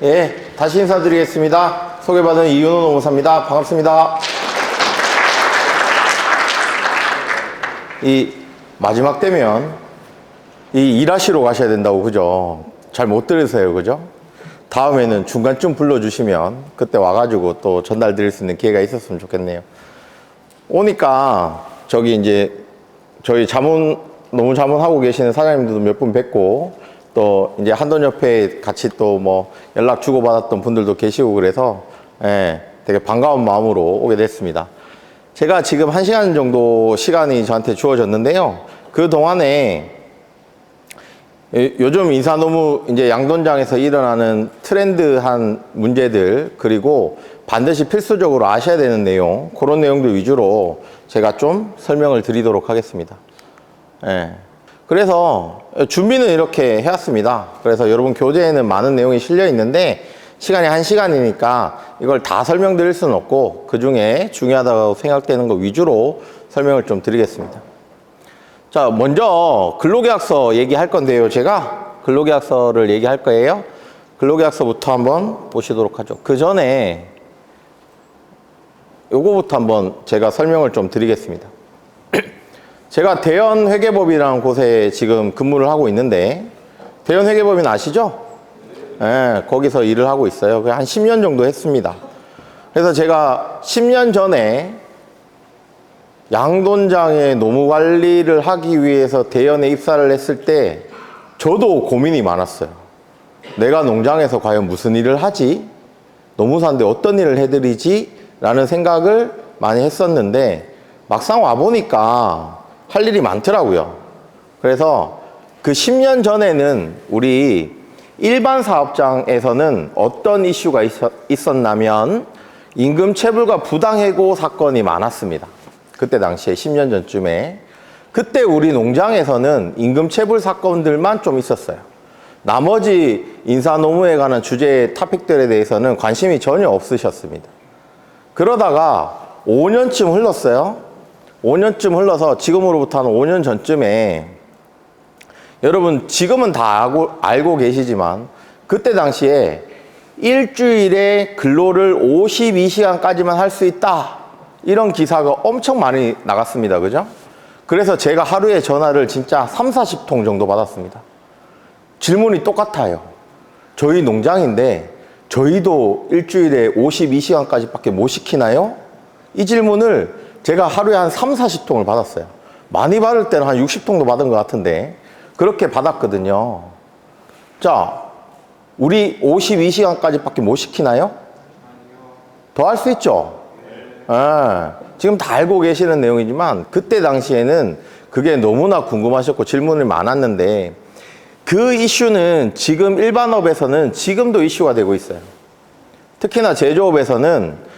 예, 다시 인사드리겠습니다. 소개받은 이윤호 노무사입니다. 반갑습니다. 이 마지막 되면 이 일하시러 가셔야 된다고, 그죠? 잘 못 들으세요, 그죠? 다음에는 중간쯤 불러주시면 그때 와가지고 또 전달 드릴 수 있는 기회가 있었으면 좋겠네요. 오니까 저기 이제 저희 너무 자문하고 계시는 사장님들도 몇 분 뵙고, 또 이제 한돈협회에 같이 또 뭐 연락 주고받았던 분들도 계시고 그래서 되게 반가운 마음으로 오게 됐습니다. 제가 지금 1시간 정도 시간이 저한테 주어졌는데요. 그 동안에 요즘 인사노무 이제 양돈장에서 일어나는 트렌드한 문제들, 그리고 반드시 필수적으로 아셔야 되는 내용, 그런 내용들 위주로 제가 좀 설명을 드리도록 하겠습니다. 그래서 준비는 이렇게 해왔습니다. 그래서 여러분 교재에는 많은 내용이 실려 있는데 시간이 1시간이니까 이걸 다 설명드릴 수는 없고, 그 중에 중요하다고 생각되는 것 위주로 설명을 좀 드리겠습니다. 자, 먼저 근로계약서 얘기할 건데요. 제가 근로계약서를 얘기할 거예요. 근로계약서부터 한번 보시도록 하죠. 그 전에 요거부터 한번 제가 설명을 좀 드리겠습니다. 제가 대연회계법이라는 곳에 지금 근무를 하고 있는데, 대연회계법인 아시죠? 네, 거기서 일을 하고 있어요. 한 10년 정도 했습니다. 그래서 제가 10년 전에 양돈장의 노무관리를 하기 위해서 대연에 입사를 했을 때 저도 고민이 많았어요. 내가 농장에서 과연 무슨 일을 하지? 노무사인데 어떤 일을 해드리지? 라는 생각을 많이 했었는데 막상 와보니까 할 일이 많더라고요. 그래서 그 10년 전에는 우리 일반 사업장에서는 어떤 이슈가 있었냐면 임금체불과 부당해고 사건이 많았습니다. 그때 당시에 10년 전쯤에. 그때 우리 농장에서는 임금체불 사건들만 좀 있었어요. 나머지 인사노무에 관한 주제 토픽들에 대해서는 관심이 전혀 없으셨습니다. 그러다가 5년쯤 흘렀어요. 5년쯤 흘러서 지금으로부터 한 5년 전쯤에, 여러분 지금은 다 알고 계시지만 그때 당시에 일주일에 근로를 52시간까지만 할 수 있다, 이런 기사가 엄청 많이 나갔습니다. 그죠? 그래서 제가 하루에 전화를 진짜 30-40통 정도 받았습니다. 질문이 똑같아요. 저희 농장인데 저희도 일주일에 52시간까지밖에 못 시키나요? 이 질문을 제가 하루에 한 30-40통을 받았어요. 많이 받을 때는 한 60통도 받은 것 같은데 그렇게 받았거든요. 자, 우리 52시간까지밖에 못 시키나요? 더 할 수 있죠? 지금 다 알고 계시는 내용이지만 그때 당시에는 그게 너무나 궁금하셨고 질문이 많았는데, 그 이슈는 지금 일반업에서는 지금도 이슈가 되고 있어요. 특히나 제조업에서는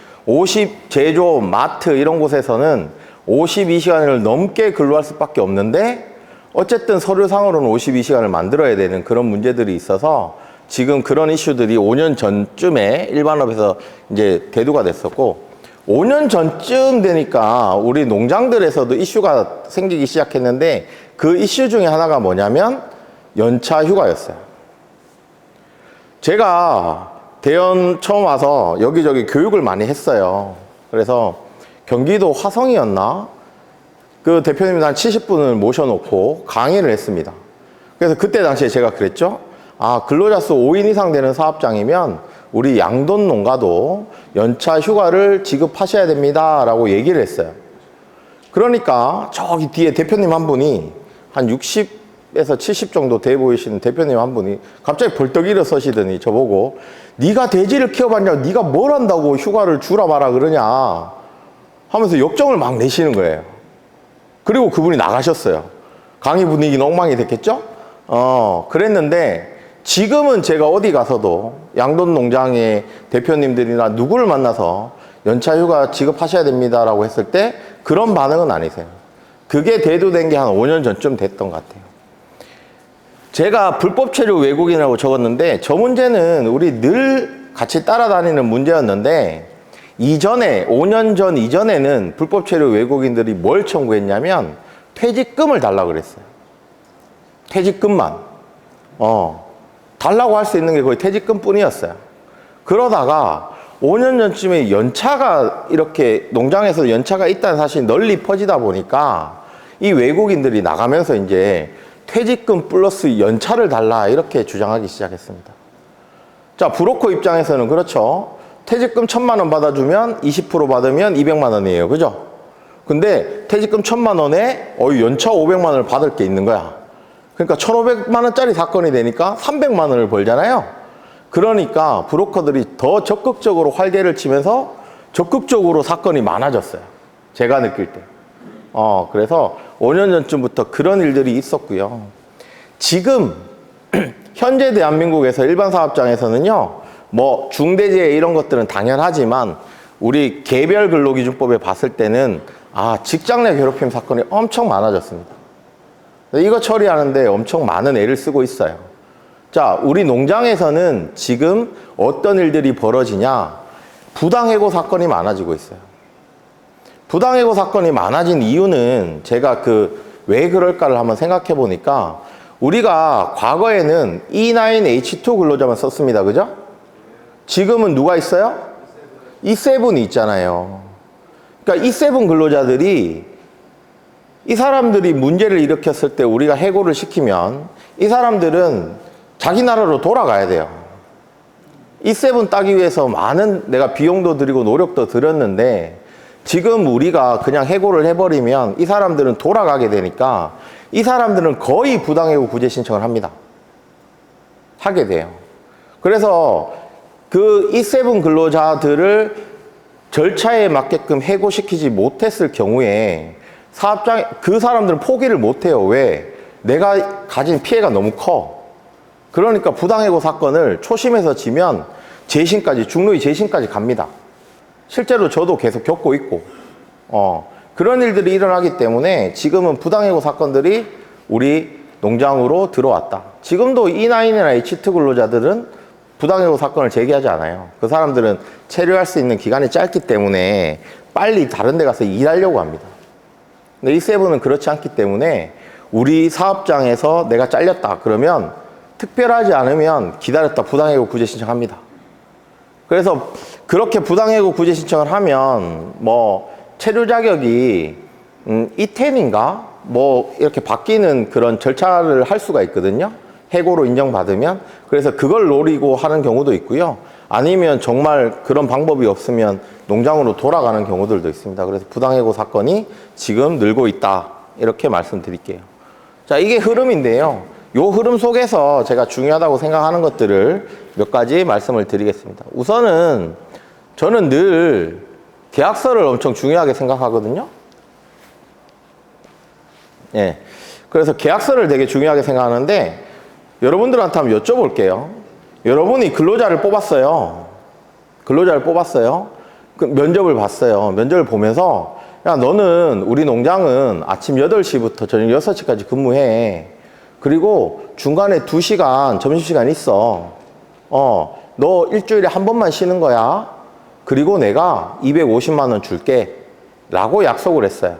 제조업, 마트 이런 곳에서는 52시간을 넘게 근로할 수밖에 없는데, 어쨌든 서류상으로는 52시간을 만들어야 되는 그런 문제들이 있어서 지금 그런 이슈들이 5년 전쯤에 일반업에서 이제 대두가 됐었고, 5년 전쯤 되니까 우리 농장들에서도 이슈가 생기기 시작했는데, 그 이슈 중에 하나가 뭐냐면 연차 휴가였어요. 제가 대연 처음 와서 여기저기 교육을 많이 했어요. 그래서 경기도 화성이었나? 그 대표님이 한 70분을 모셔놓고 강의를 했습니다. 그래서 그때 당시에 제가 그랬죠. 근로자 수 5인 이상 되는 사업장이면 우리 양돈 농가도 연차 휴가를 지급하셔야 됩니다 라고 얘기를 했어요. 그러니까 저기 뒤에 대표님 한 분이 한 60에서 70 정도 돼 보이시는 대표님 한 분이 갑자기 벌떡 일어서시더니 저보고, 네가 돼지를 키워봤냐고, 네가 뭘 한다고 휴가를 주라 마라 그러냐 하면서 역정을 막 내시는 거예요. 그리고 그분이 나가셨어요. 강의 분위기는 엉망이 됐겠죠? 그랬는데 지금은 제가 어디 가서도 양돈 농장의 대표님들이나 누구를 만나서 연차 휴가 지급하셔야 됩니다라고 했을 때 그런 반응은 아니세요. 그게 대두된 게 한 5년 전쯤 됐던 것 같아요. 제가 불법 체류 외국인이라고 적었는데 저 문제는 우리 늘 같이 따라다니는 문제였는데, 5년 전 이전에는 불법 체류 외국인들이 뭘 청구했냐면 퇴직금을 달라고 그랬어요. 퇴직금만. 달라고 할 수 있는 게 거의 퇴직금 뿐이었어요. 그러다가 5년 전쯤에 연차가 이렇게 농장에서 연차가 있다는 사실이 널리 퍼지다 보니까 이 외국인들이 나가면서 이제 퇴직금 플러스 연차를 달라 이렇게 주장하기 시작했습니다. 자, 브로커 입장에서는 그렇죠. 퇴직금 1,000만 원 받아주면 20% 받으면 200만 원이에요. 그죠? 근데 퇴직금 1,000만 원에 연차 500만 원을 받을 게 있는 거야. 그러니까 1,500만 원짜리 사건이 되니까 300만 원을 벌잖아요. 그러니까 브로커들이 더 적극적으로 활개를 치면서 적극적으로 사건이 많아졌어요. 제가 느낄 때. 그래서 5년 전쯤부터 그런 일들이 있었고요. 지금 현재 대한민국에서 일반 사업장에서는요, 뭐 중대재해 이런 것들은 당연하지만 우리 개별 근로기준법에 봤을 때는 직장 내 괴롭힘 사건이 엄청 많아졌습니다. 이거 처리하는데 엄청 많은 애를 쓰고 있어요. 자, 우리 농장에서는 지금 어떤 일들이 벌어지냐? 부당해고 사건이 많아지고 있어요. 부당해고 사건이 많아진 이유는 제가 왜 그럴까를 한번 생각해 보니까 우리가 과거에는 E9H2 근로자만 썼습니다. 그죠? 지금은 누가 있어요? E7이 있잖아요. 그러니까 E7 근로자들이 이 사람들이 문제를 일으켰을 때 우리가 해고를 시키면 이 사람들은 자기 나라로 돌아가야 돼요. E7 따기 위해서 많은 내가 비용도 들이고 노력도 들였는데 지금 우리가 그냥 해고를 해버리면 이 사람들은 돌아가게 되니까 이 사람들은 거의 부당해고 구제 신청을 합니다. 하게 돼요. 그래서 그 E7 근로자들을 절차에 맞게끔 해고시키지 못했을 경우에 사업장 그 사람들은 포기를 못해요. 왜? 내가 가진 피해가 너무 커. 그러니까 부당해고 사건을 초심에서 지면 재심까지, 중노위 재심까지 갑니다. 실제로 저도 계속 겪고 있고, 그런 일들이 일어나기 때문에 지금은 부당해고 사건들이 우리 농장으로 들어왔다. 지금도 E9이나 H2 근로자들은 부당해고 사건을 제기하지 않아요. 그 사람들은 체류할 수 있는 기간이 짧기 때문에 빨리 다른 데 가서 일하려고 합니다. 근데 E7은 그렇지 않기 때문에 우리 사업장에서 내가 잘렸다 그러면 특별하지 않으면 기다렸다 부당해고 구제 신청합니다. 그래서 그렇게 부당해고 구제 신청을 하면 뭐 체류 자격이 E10인가 뭐 이렇게 바뀌는 그런 절차를 할 수가 있거든요. 해고로 인정받으면. 그래서 그걸 노리고 하는 경우도 있고요. 아니면 정말 그런 방법이 없으면 농장으로 돌아가는 경우들도 있습니다. 그래서 부당해고 사건이 지금 늘고 있다. 이렇게 말씀드릴게요. 자, 이게 흐름인데요. 요 흐름 속에서 제가 중요하다고 생각하는 것들을 몇 가지 말씀을 드리겠습니다. 우선은 저는 늘 계약서를 엄청 중요하게 생각하거든요. 예. 그래서 계약서를 되게 중요하게 생각하는데 여러분들한테 한번 여쭤볼게요. 여러분이 근로자를 뽑았어요. 근로자를 뽑았어요. 면접을 봤어요. 면접을 보면서 야, 너는 우리 농장은 아침 8시부터 저녁 6시까지 근무해. 그리고 중간에 2시간 점심시간 있어. 너 일주일에 한 번만 쉬는 거야. 그리고 내가 250만 원 줄게. 라고 약속을 했어요.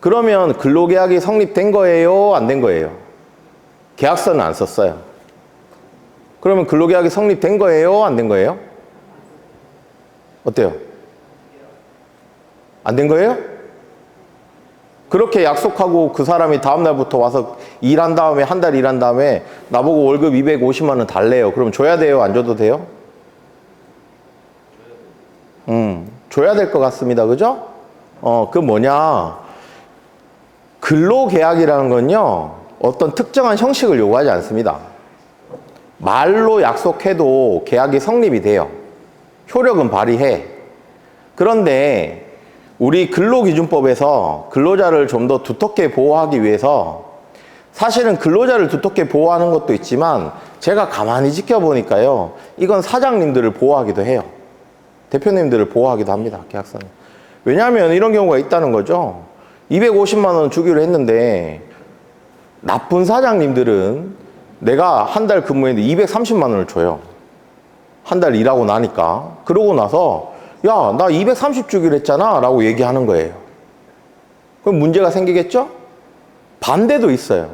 그러면 근로계약이 성립된 거예요? 안 된 거예요? 계약서는 안 썼어요. 그러면 근로계약이 성립된 거예요? 안 된 거예요? 어때요? 안 된 거예요? 그렇게 약속하고 그 사람이 다음날부터 와서 일한 다음에 한 달 일한 다음에 나보고 월급 250만 원 달래요. 그럼 줘야 돼요? 안 줘도 돼요? 줘야 될 것 같습니다. 그죠? 그 뭐냐. 근로계약이라는 건요. 어떤 특정한 형식을 요구하지 않습니다. 말로 약속해도 계약이 성립이 돼요. 효력은 발휘해. 그런데 우리 근로기준법에서 근로자를 좀 더 두텁게 보호하기 위해서 사실은 근로자를 두텁게 보호하는 것도 있지만 제가 가만히 지켜보니까요. 이건 사장님들을 보호하기도 해요. 대표님들을 보호하기도 합니다. 계약서는. 왜냐하면 이런 경우가 있다는 거죠. 250만 원 주기로 했는데 나쁜 사장님들은 내가 한 달 근무했는데 230만 원을 줘요. 한 달 일하고 나니까. 그러고 나서 야, 나 230 주기로 했잖아 라고 얘기하는 거예요. 그럼 문제가 생기겠죠? 반대도 있어요.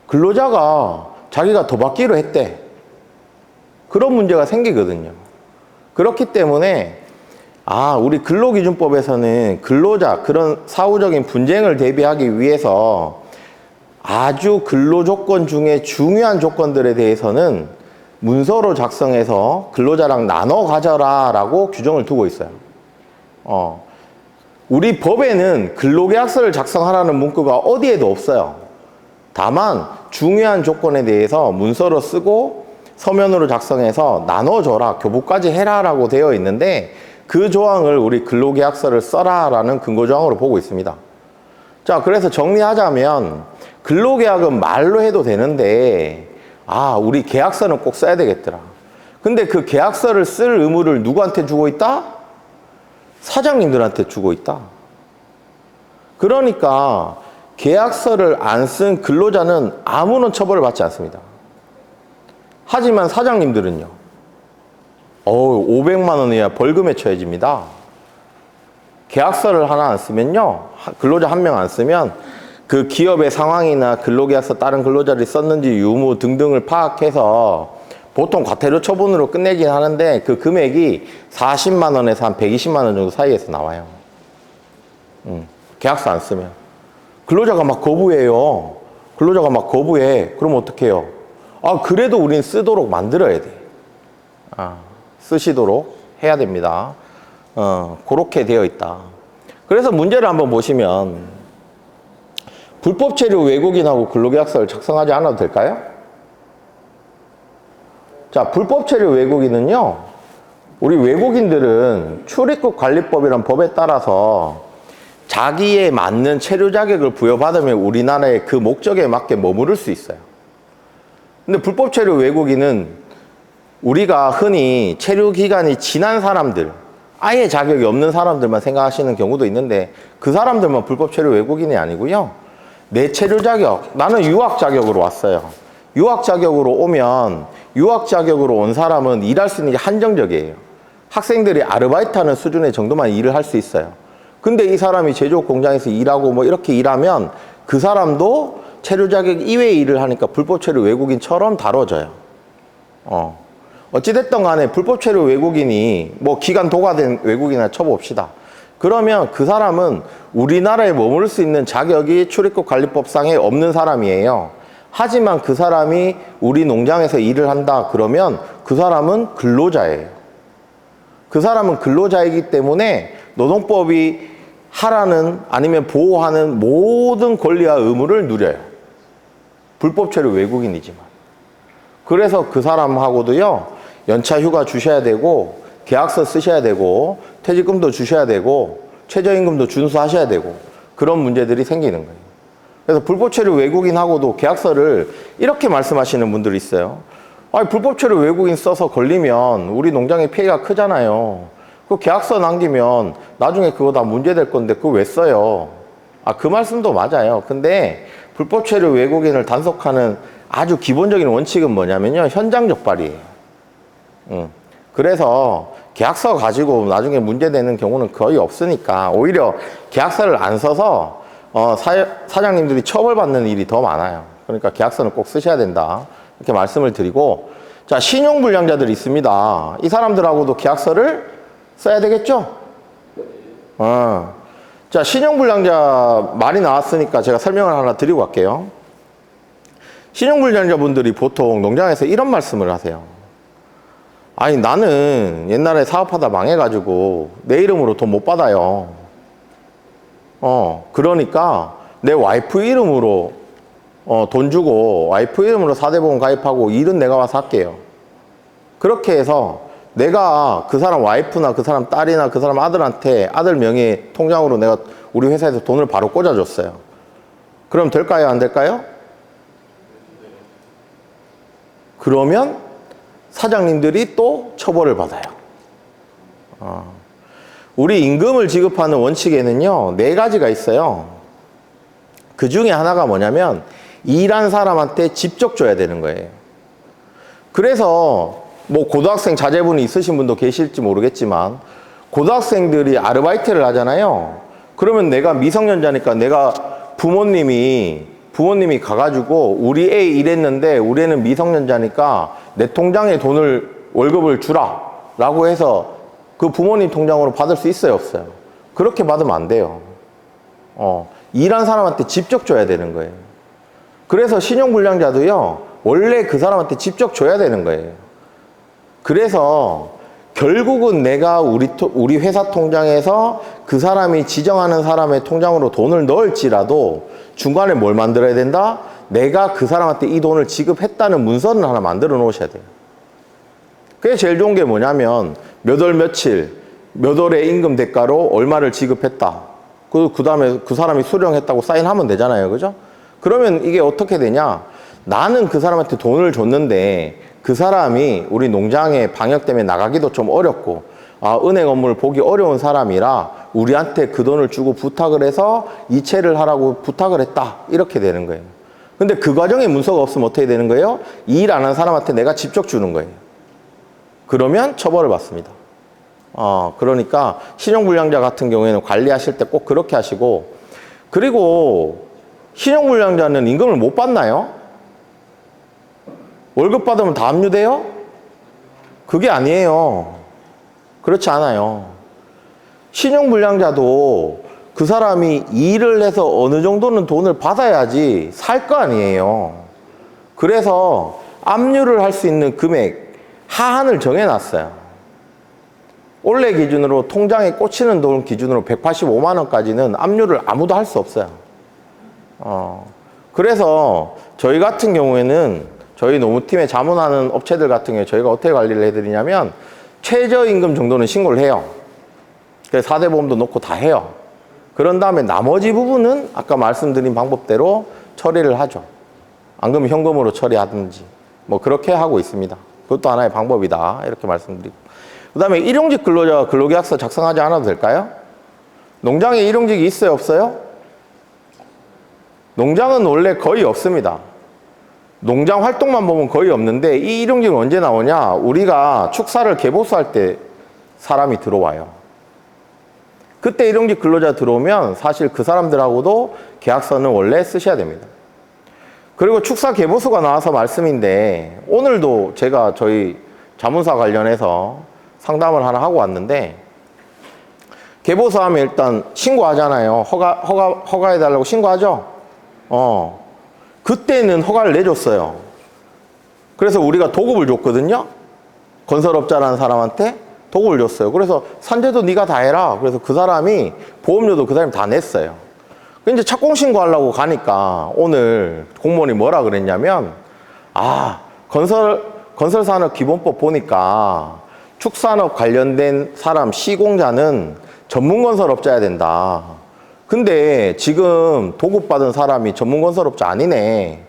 근로자가 자기가 더 받기로 했대. 그런 문제가 생기거든요. 그렇기 때문에 우리 근로기준법에서는 근로자 그런 사후적인 분쟁을 대비하기 위해서 아주 근로조건 중에 중요한 조건들에 대해서는 문서로 작성해서 근로자랑 나눠 가져라 라고 규정을 두고 있어요. 우리 법에는 근로계약서를 작성하라는 문구가 어디에도 없어요. 다만 중요한 조건에 대해서 문서로 쓰고 서면으로 작성해서 나눠줘라, 교부까지 해라 라고 되어 있는데 그 조항을 우리 근로계약서를 써라 라는 근거조항으로 보고 있습니다. 자, 그래서 정리하자면 근로계약은 말로 해도 되는데 우리 계약서는 꼭 써야 되겠더라. 근데 그 계약서를 쓸 의무를 누구한테 주고 있다? 사장님들한테 주고 있다. 그러니까 계약서를 안 쓴 근로자는 아무런 처벌을 받지 않습니다. 하지만 사장님들은요. 500만 원 이하 벌금에 처해집니다. 계약서를 하나 안 쓰면요. 근로자 한 명 안 쓰면 그 기업의 상황이나 근로계약서 다른 근로자들이 썼는지 유무 등등을 파악해서 보통 과태료 처분으로 끝내긴 하는데 그 금액이 40만 원에서 한 120만 원 정도 사이에서 나와요. 계약서 안 쓰면. 근로자가 막 거부해요. 근로자가 막 거부해. 그럼 어떻게 해요? 그래도 우린 쓰도록 만들어야 돼. 쓰시도록 해야 됩니다. 그렇게 되어 있다. 그래서 문제를 한번 보시면 불법 체류 외국인하고 근로계약서를 작성하지 않아도 될까요? 자, 불법 체류 외국인은요, 우리 외국인들은 출입국 관리법이란 법에 따라서 자기에 맞는 체류 자격을 부여받으면 우리나라의 그 목적에 맞게 머무를 수 있어요. 근데 불법 체류 외국인은 우리가 흔히 체류 기간이 지난 사람들, 아예 자격이 없는 사람들만 생각하시는 경우도 있는데 그 사람들만 불법 체류 외국인이 아니고요. 내 체류 자격, 나는 유학 자격으로 왔어요. 유학 자격으로 오면 유학 자격으로 온 사람은 일할 수 있는 게 한정적이에요. 학생들이 아르바이트하는 수준의 정도만 일을 할 수 있어요. 근데 이 사람이 제조업 공장에서 일하고 뭐 이렇게 일하면 그 사람도 체류 자격 이외의 일을 하니까 불법 체류 외국인처럼 다뤄져요. 어찌됐든 간에 불법 체류 외국인이 뭐 기간 도과된 외국인이나 쳐봅시다. 그러면 그 사람은 우리나라에 머무를 수 있는 자격이 출입국 관리법상에 없는 사람이에요. 하지만 그 사람이 우리 농장에서 일을 한다 그러면 그 사람은 근로자예요. 그 사람은 근로자이기 때문에 노동법이 하라는 아니면 보호하는 모든 권리와 의무를 누려요. 불법 체류 외국인이지만. 그래서 그 사람하고도요, 연차 휴가 주셔야 되고, 계약서 쓰셔야 되고, 퇴직금도 주셔야 되고, 최저임금도 준수하셔야 되고, 그런 문제들이 생기는 거예요. 그래서 불법 체류 외국인하고도 계약서를 이렇게 말씀하시는 분들이 있어요. 불법 체류 외국인 써서 걸리면 우리 농장의 피해가 크잖아요. 그 계약서 남기면 나중에 그거 다 문제될 건데 그거 왜 써요? 그 말씀도 맞아요. 근데 불법 체류 외국인을 단속하는 아주 기본적인 원칙은 뭐냐면요. 현장 적발이에요. 그래서 계약서 가지고 나중에 문제되는 경우는 거의 없으니까 오히려 계약서를 안 써서 사장님들이 처벌받는 일이 더 많아요. 그러니까 계약서는 꼭 쓰셔야 된다. 이렇게 말씀을 드리고, 자, 신용불량자들이 있습니다. 이 사람들하고도 계약서를 써야 되겠죠? 자, 신용불량자 말이 나왔으니까 제가 설명을 하나 드리고 갈게요. 신용불량자분들이 보통 농장에서 이런 말씀을 하세요. 나는 옛날에 사업하다 망해가지고 내 이름으로 돈 못 받아요. 그러니까 내 와이프 이름으로 돈 주고 와이프 이름으로 4대 보험 가입하고 일은 내가 와서 할게요. 그렇게 해서 내가 그 사람 와이프나 그 사람 딸이나 그 사람 아들한테 아들 명의 통장으로 내가 우리 회사에서 돈을 바로 꽂아줬어요. 그럼 될까요? 안 될까요? 그러면 사장님들이 또 처벌을 받아요. 우리 임금을 지급하는 원칙에는요, 4가지가 있어요. 그 중에 하나가 뭐냐면 일한 사람한테 직접 줘야 되는 거예요. 그래서 뭐 고등학생 자제분이 있으신 분도 계실지 모르겠지만 고등학생들이 아르바이트를 하잖아요. 그러면 내가 미성년자니까 내가 부모님이 가가지고 우리 애 일했는데 우리 애는 미성년자니까 내 통장에 돈을 월급을 주라 라고 해서 그 부모님 통장으로 받을 수 있어요, 없어요? 그렇게 받으면 안 돼요. 일한 사람한테 직접 줘야 되는 거예요. 그래서 신용불량자도요, 원래 그 사람한테 직접 줘야 되는 거예요. 그래서 결국은 내가 우리 회사 통장에서 그 사람이 지정하는 사람의 통장으로 돈을 넣을지라도 중간에 뭘 만들어야 된다? 내가 그 사람한테 이 돈을 지급했다는 문서를 하나 만들어 놓으셔야 돼요. 그게 제일 좋은 게 뭐냐면 몇 월 며칠 몇 월의 임금 대가로 얼마를 지급했다. 그 다음에 그 사람이 수령했다고 사인하면 되잖아요. 그죠? 그러면 이게 어떻게 되냐? 나는 그 사람한테 돈을 줬는데 그 사람이 우리 농장의 방역 때문에 나가기도 좀 어렵고 은행 업무를 보기 어려운 사람이라 우리한테 그 돈을 주고 부탁을 해서 이체를 하라고 부탁을 했다. 이렇게 되는 거예요. 근데 그 과정에 문서가 없으면 어떻게 되는 거예요? 일 안 한 사람한테 내가 직접 주는 거예요. 그러면 처벌을 받습니다. 그러니까 신용불량자 같은 경우에는 관리하실 때 꼭 그렇게 하시고, 그리고 신용불량자는 임금을 못 받나요? 월급 받으면 다 압류돼요? 그게 아니에요. 그렇지 않아요. 신용불량자도 그 사람이 일을 해서 어느 정도는 돈을 받아야지 살 거 아니에요. 그래서 압류를 할 수 있는 금액 하한을 정해놨어요. 올해 기준으로 통장에 꽂히는 돈 기준으로 185만 원까지는 압류를 아무도 할 수 없어요. 그래서 저희 같은 경우에는 저희 노무팀에 자문하는 업체들 같은 경우에 저희가 어떻게 관리를 해드리냐면 최저임금 정도는 신고를 해요. 그래서 4대 보험도 놓고 다 해요. 그런 다음에 나머지 부분은 아까 말씀드린 방법대로 처리를 하죠. 안 그러면 현금으로 처리하든지 뭐 그렇게 하고 있습니다. 그것도 하나의 방법이다 이렇게 말씀드리고, 그 다음에 일용직 근로자가 근로계약서 작성하지 않아도 될까요? 농장에 일용직이 있어요, 없어요? 농장은 원래 거의 없습니다. 농장 활동만 보면 거의 없는데 이 일용직은 언제 나오냐? 우리가 축사를 개보수할 때 사람이 들어와요. 그때 일용직 근로자 들어오면 사실 그 사람들하고도 계약서는 원래 쓰셔야 됩니다. 그리고 축사 개보수가 나와서 말씀인데 오늘도 제가 저희 자문사 관련해서 상담을 하나 하고 왔는데, 개보수 하면 일단 신고하잖아요. 허가해달라고 신고하죠? 그때는 허가를 내줬어요. 그래서 우리가 도급을 줬거든요. 건설업자라는 사람한테 도급을 줬어요. 그래서 산재도 네가 다 해라. 그래서 그 사람이 보험료도 그 사람이 다 냈어요. 이제 착공신고하려고 가니까 오늘 공무원이 뭐라 그랬냐면, 건설산업기본법 보니까 축산업 관련된 사람 시공자는 전문건설업자야 된다. 근데 지금 도급받은 사람이 전문건설업자 아니네.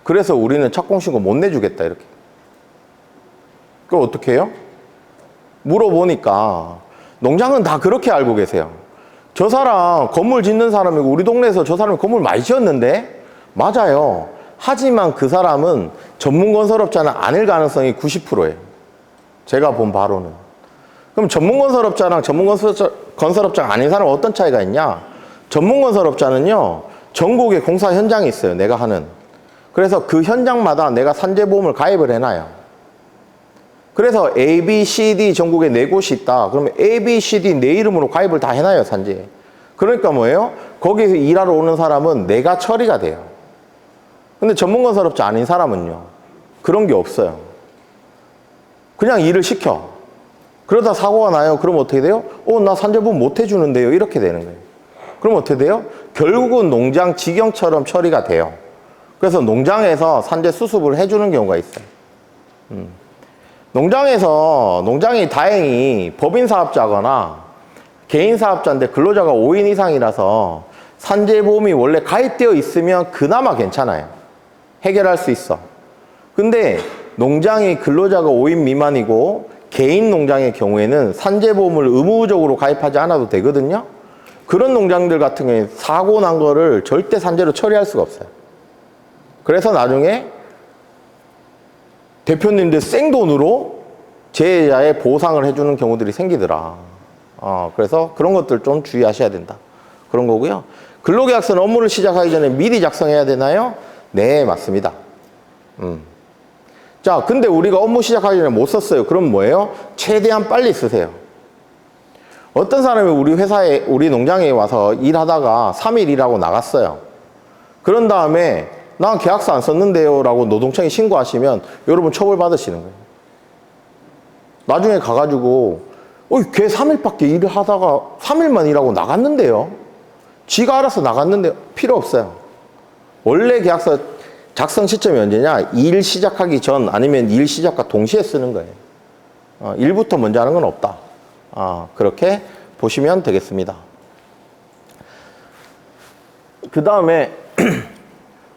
그래서 우리는 착공신고 못 내주겠다 이렇게. 그럼 어떻게 해요? 물어보니까 농장은 다 그렇게 알고 계세요. 저 사람 건물 짓는 사람이고 우리 동네에서 저 사람이 건물 많이 지었는데? 맞아요. 하지만 그 사람은 전문건설업자는 아닐 가능성이 90%예요. 제가 본 바로는. 그럼 전문건설업자랑 전문건설업자가 아닌 사람은 어떤 차이가 있냐? 전문건설업자는요, 전국에 공사 현장이 있어요. 내가 하는. 그래서 그 현장마다 내가 산재보험을 가입을 해놔요. 그래서 A, B, C, D 전국에 4곳이 있다. 그러면 A, B, C, D 내 이름으로 가입을 다 해놔요, 산재. 그러니까 뭐예요? 거기서 일하러 오는 사람은 내가 처리가 돼요. 근데 전문건설업자 아닌 사람은요, 그런 게 없어요. 그냥 일을 시켜. 그러다 사고가 나요. 그럼 어떻게 돼요? 나 산재보험 못 해주는데요. 이렇게 되는 거예요. 그럼 어떻게 돼요? 결국은 농장 직영처럼 처리가 돼요. 그래서 농장에서 산재 수습을 해주는 경우가 있어요. 농장이 다행히 법인사업자거나 개인사업자인데 근로자가 5인 이상이라서 산재보험이 원래 가입되어 있으면 그나마 괜찮아요. 해결할 수 있어. 근데 농장이 근로자가 5인 미만이고 개인 농장의 경우에는 산재보험을 의무적으로 가입하지 않아도 되거든요. 그런 농장들 같은 경우에 사고 난 거를 절대 산재로 처리할 수가 없어요. 그래서 나중에 대표님들 생돈으로 재해자의 보상을 해주는 경우들이 생기더라. 그래서 그런 것들 좀 주의하셔야 된다. 그런 거고요. 근로계약서는 업무를 시작하기 전에 미리 작성해야 되나요? 네, 맞습니다. 자, 근데 우리가 업무 시작하기 전에 못 썼어요. 그럼 뭐예요? 최대한 빨리 쓰세요. 어떤 사람이 우리 회사에, 우리 농장에 와서 일하다가 3일 일하고 나갔어요. 그런 다음에 난 계약서 안 썼는데요 라고 노동청에 신고하시면 여러분 처벌받으시는 거예요. 나중에 가가지고 걔 3일밖에 일을 하다가 3일만 일하고 나갔는데요. 지가 알아서 나갔는데 필요 없어요. 원래 계약서 작성 시점이 언제냐? 일 시작하기 전 아니면 일 시작과 동시에 쓰는 거예요. 일부터 먼저 하는 건 없다. 그렇게 보시면 되겠습니다. 그 다음에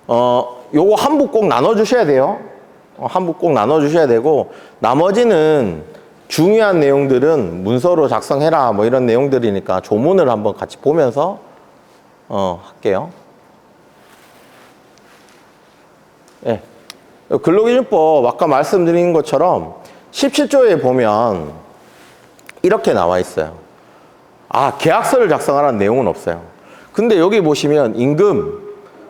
요거 한부 꼭 나눠주셔야 돼요. 한부 꼭 나눠주셔야 되고 나머지는 중요한 내용들은 문서로 작성해라 뭐 이런 내용들이니까 조문을 한번 같이 보면서 할게요. 예. 근로기준법 아까 말씀드린 것처럼 17조에 보면 이렇게 나와 있어요. 계약서를 작성하라는 내용은 없어요. 근데 여기 보시면 임금,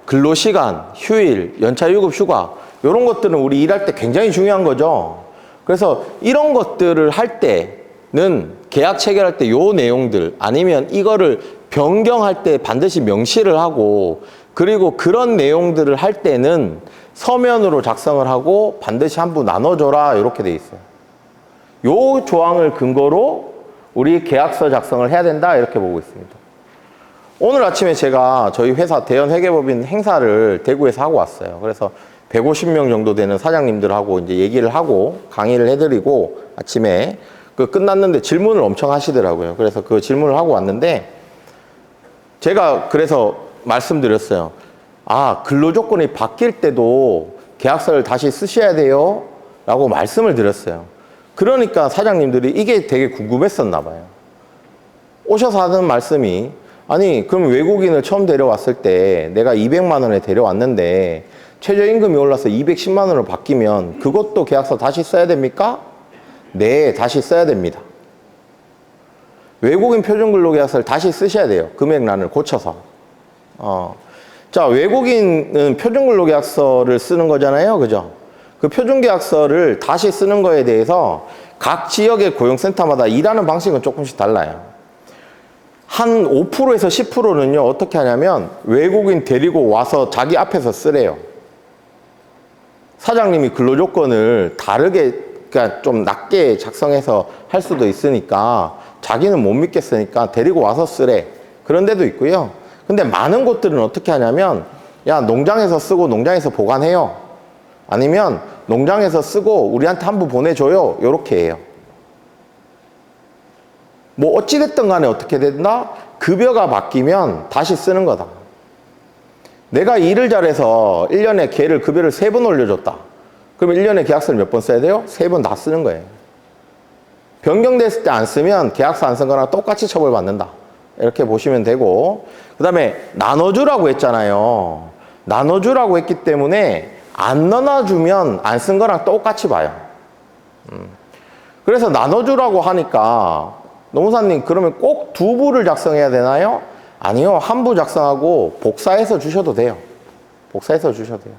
근로시간, 휴일, 연차유급, 휴가 이런 것들은 우리 일할 때 굉장히 중요한 거죠. 그래서 이런 것들을 할 때는 계약 체결할 때 요 내용들 아니면 이거를 변경할 때 반드시 명시를 하고 그리고 그런 내용들을 할 때는 서면으로 작성을 하고 반드시 한부 나눠줘라 이렇게 돼 있어요. 요 조항을 근거로 우리 계약서 작성을 해야 된다 이렇게 보고 있습니다. 오늘 아침에 제가 저희 회사 대연회계법인 행사를 대구에서 하고 왔어요. 그래서 150명 정도 되는 사장님들하고 이제 얘기를 하고 강의를 해드리고 아침에 끝났는데 질문을 엄청 하시더라고요. 그래서 그 질문을 하고 왔는데 제가 그래서 말씀드렸어요. 근로조건이 바뀔 때도 계약서를 다시 쓰셔야 돼요 라고 말씀을 드렸어요. 그러니까 사장님들이 이게 되게 궁금했었나 봐요. 오셔서 하는 말씀이 그럼 외국인을 처음 데려왔을 때 내가 200만 원에 데려왔는데 최저임금이 올라서 210만 원으로 바뀌면 그것도 계약서 다시 써야 됩니까? 네, 다시 써야 됩니다. 외국인 표준근로계약서를 다시 쓰셔야 돼요. 금액란을 고쳐서. 자, 외국인은 표준근로계약서를 쓰는 거잖아요. 그죠? 그 표준계약서를 다시 쓰는 거에 대해서 각 지역의 고용센터마다 일하는 방식은 조금씩 달라요. 한 5%에서 10%는요, 어떻게 하냐면 외국인 데리고 와서 자기 앞에서 쓰래요. 사장님이 근로조건을 다르게, 그러니까 좀 낮게 작성해서 할 수도 있으니까 자기는 못 믿겠으니까 데리고 와서 쓰래. 그런 데도 있고요. 근데 많은 곳들은 어떻게 하냐면 농장에서 쓰고 농장에서 보관해요. 아니면 농장에서 쓰고 우리한테 한부 보내줘요. 요렇게 해요. 뭐 어찌됐든 간에 어떻게 된다? 급여가 바뀌면 다시 쓰는 거다. 내가 일을 잘해서 1년에 걔를 급여를 3번 올려줬다. 그러면 1년에 계약서를 몇 번 써야 돼요? 3번 다 쓰는 거예요. 변경됐을 때 안 쓰면 계약서 안 쓴 거랑 똑같이 처벌받는다. 이렇게 보시면 되고 그 다음에 나눠주라고 했잖아요. 나눠주라고 했기 때문에 안 나눠주면 안 쓴 거랑 똑같이 봐요. 그래서 나눠주라고 하니까 노무사님 그러면 꼭 2부를 작성해야 되나요? 아니요. 한 부 작성하고 복사해서 주셔도 돼요. 복사해서 주셔도 돼요.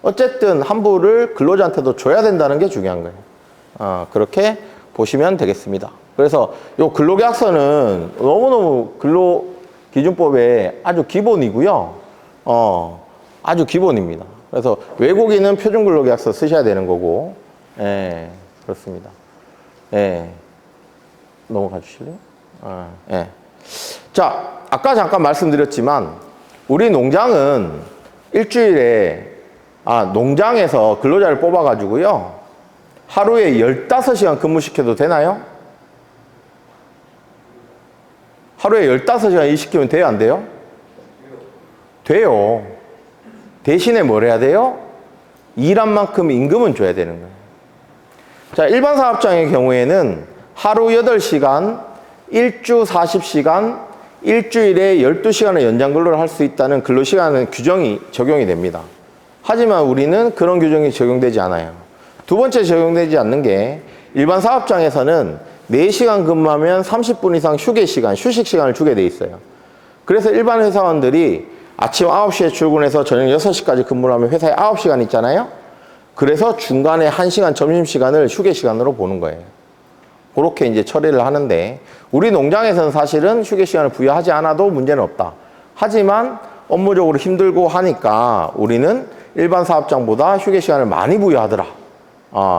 어쨌든 한 부를 근로자한테도 줘야 된다는 게 중요한 거예요. 그렇게 보시면 되겠습니다. 그래서 요 근로계약서는 너무너무 근로기준법의 아주 기본이고요. 아주 기본입니다. 그래서 외국인은 표준근로계약서 쓰셔야 되는 거고, 그렇습니다. 넘어가 주실래요? 자, 아까 잠깐 말씀드렸지만 우리 농장은 일주일에 농장에서 근로자를 뽑아가지고요 하루에 15시간 근무시켜도 되나요? 하루에 15시간 일시키면 돼요? 안 돼요? 돼요. 대신에 뭘 해야 돼요? 일한 만큼 임금은 줘야 되는 거예요. 자, 일반 사업장의 경우에는 하루 8시간, 일주 40시간, 일주일에 12시간의 연장 근로를 할 수 있다는 근로시간 규정이 적용이 됩니다. 하지만 우리는 그런 규정이 적용되지 않아요. 두 번째 적용되지 않는 게 일반 사업장에서는 4시간 근무하면 30분 이상 휴게시간, 휴식시간을 주게 돼 있어요. 그래서 일반 회사원들이 아침 9시에 출근해서 저녁 6시까지 근무를 하면 회사에 9시간 있잖아요. 그래서 중간에 1시간 점심시간을 휴게 시간으로 보는 거예요. 그렇게 이제 처리를 하는데, 우리 농장에서는 사실은 휴게 시간을 부여하지 않아도 문제는 없다. 하지만 업무적으로 힘들고 하니까 우리는 일반 사업장보다 휴게 시간을 많이 부여하더라.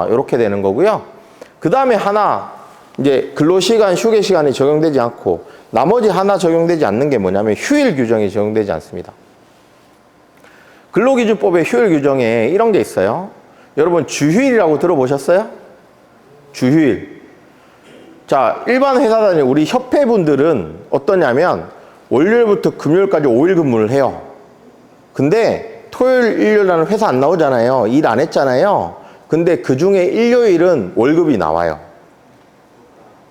이렇게 되는 거고요. 그 다음에 하나, 이제 근로시간, 휴게 시간이 적용되지 않고 나머지 하나 적용되지 않는 게 뭐냐면 휴일 규정이 적용되지 않습니다. 근로기준법의 휴일 규정에 이런 게 있어요. 여러분 주휴일이라고 들어보셨어요? 주휴일. 자, 일반 회사 다니는 우리 협회분들은 어떠냐면 월요일부터 금요일까지 5일 근무를 해요. 근데 토요일, 일요일날은 회사 안 나오잖아요. 일 안 했잖아요. 근데 그 중에 일요일은 월급이 나와요.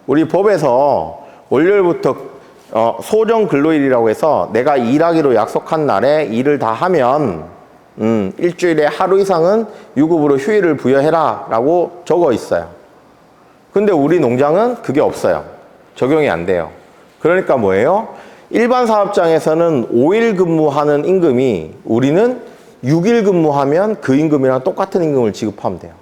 우리 법에서 월요일부터 소정 근로일이라고 해서 내가 일하기로 약속한 날에 일을 다 하면 일주일에 하루 이상은 유급으로 휴일을 부여해라 라고 적어 있어요. 근데 우리 농장은 그게 없어요. 적용이 안 돼요. 그러니까 뭐예요? 일반 사업장에서는 5일 근무하는 임금이 우리는 6일 근무하면 그 임금이랑 똑같은 임금을 지급하면 돼요.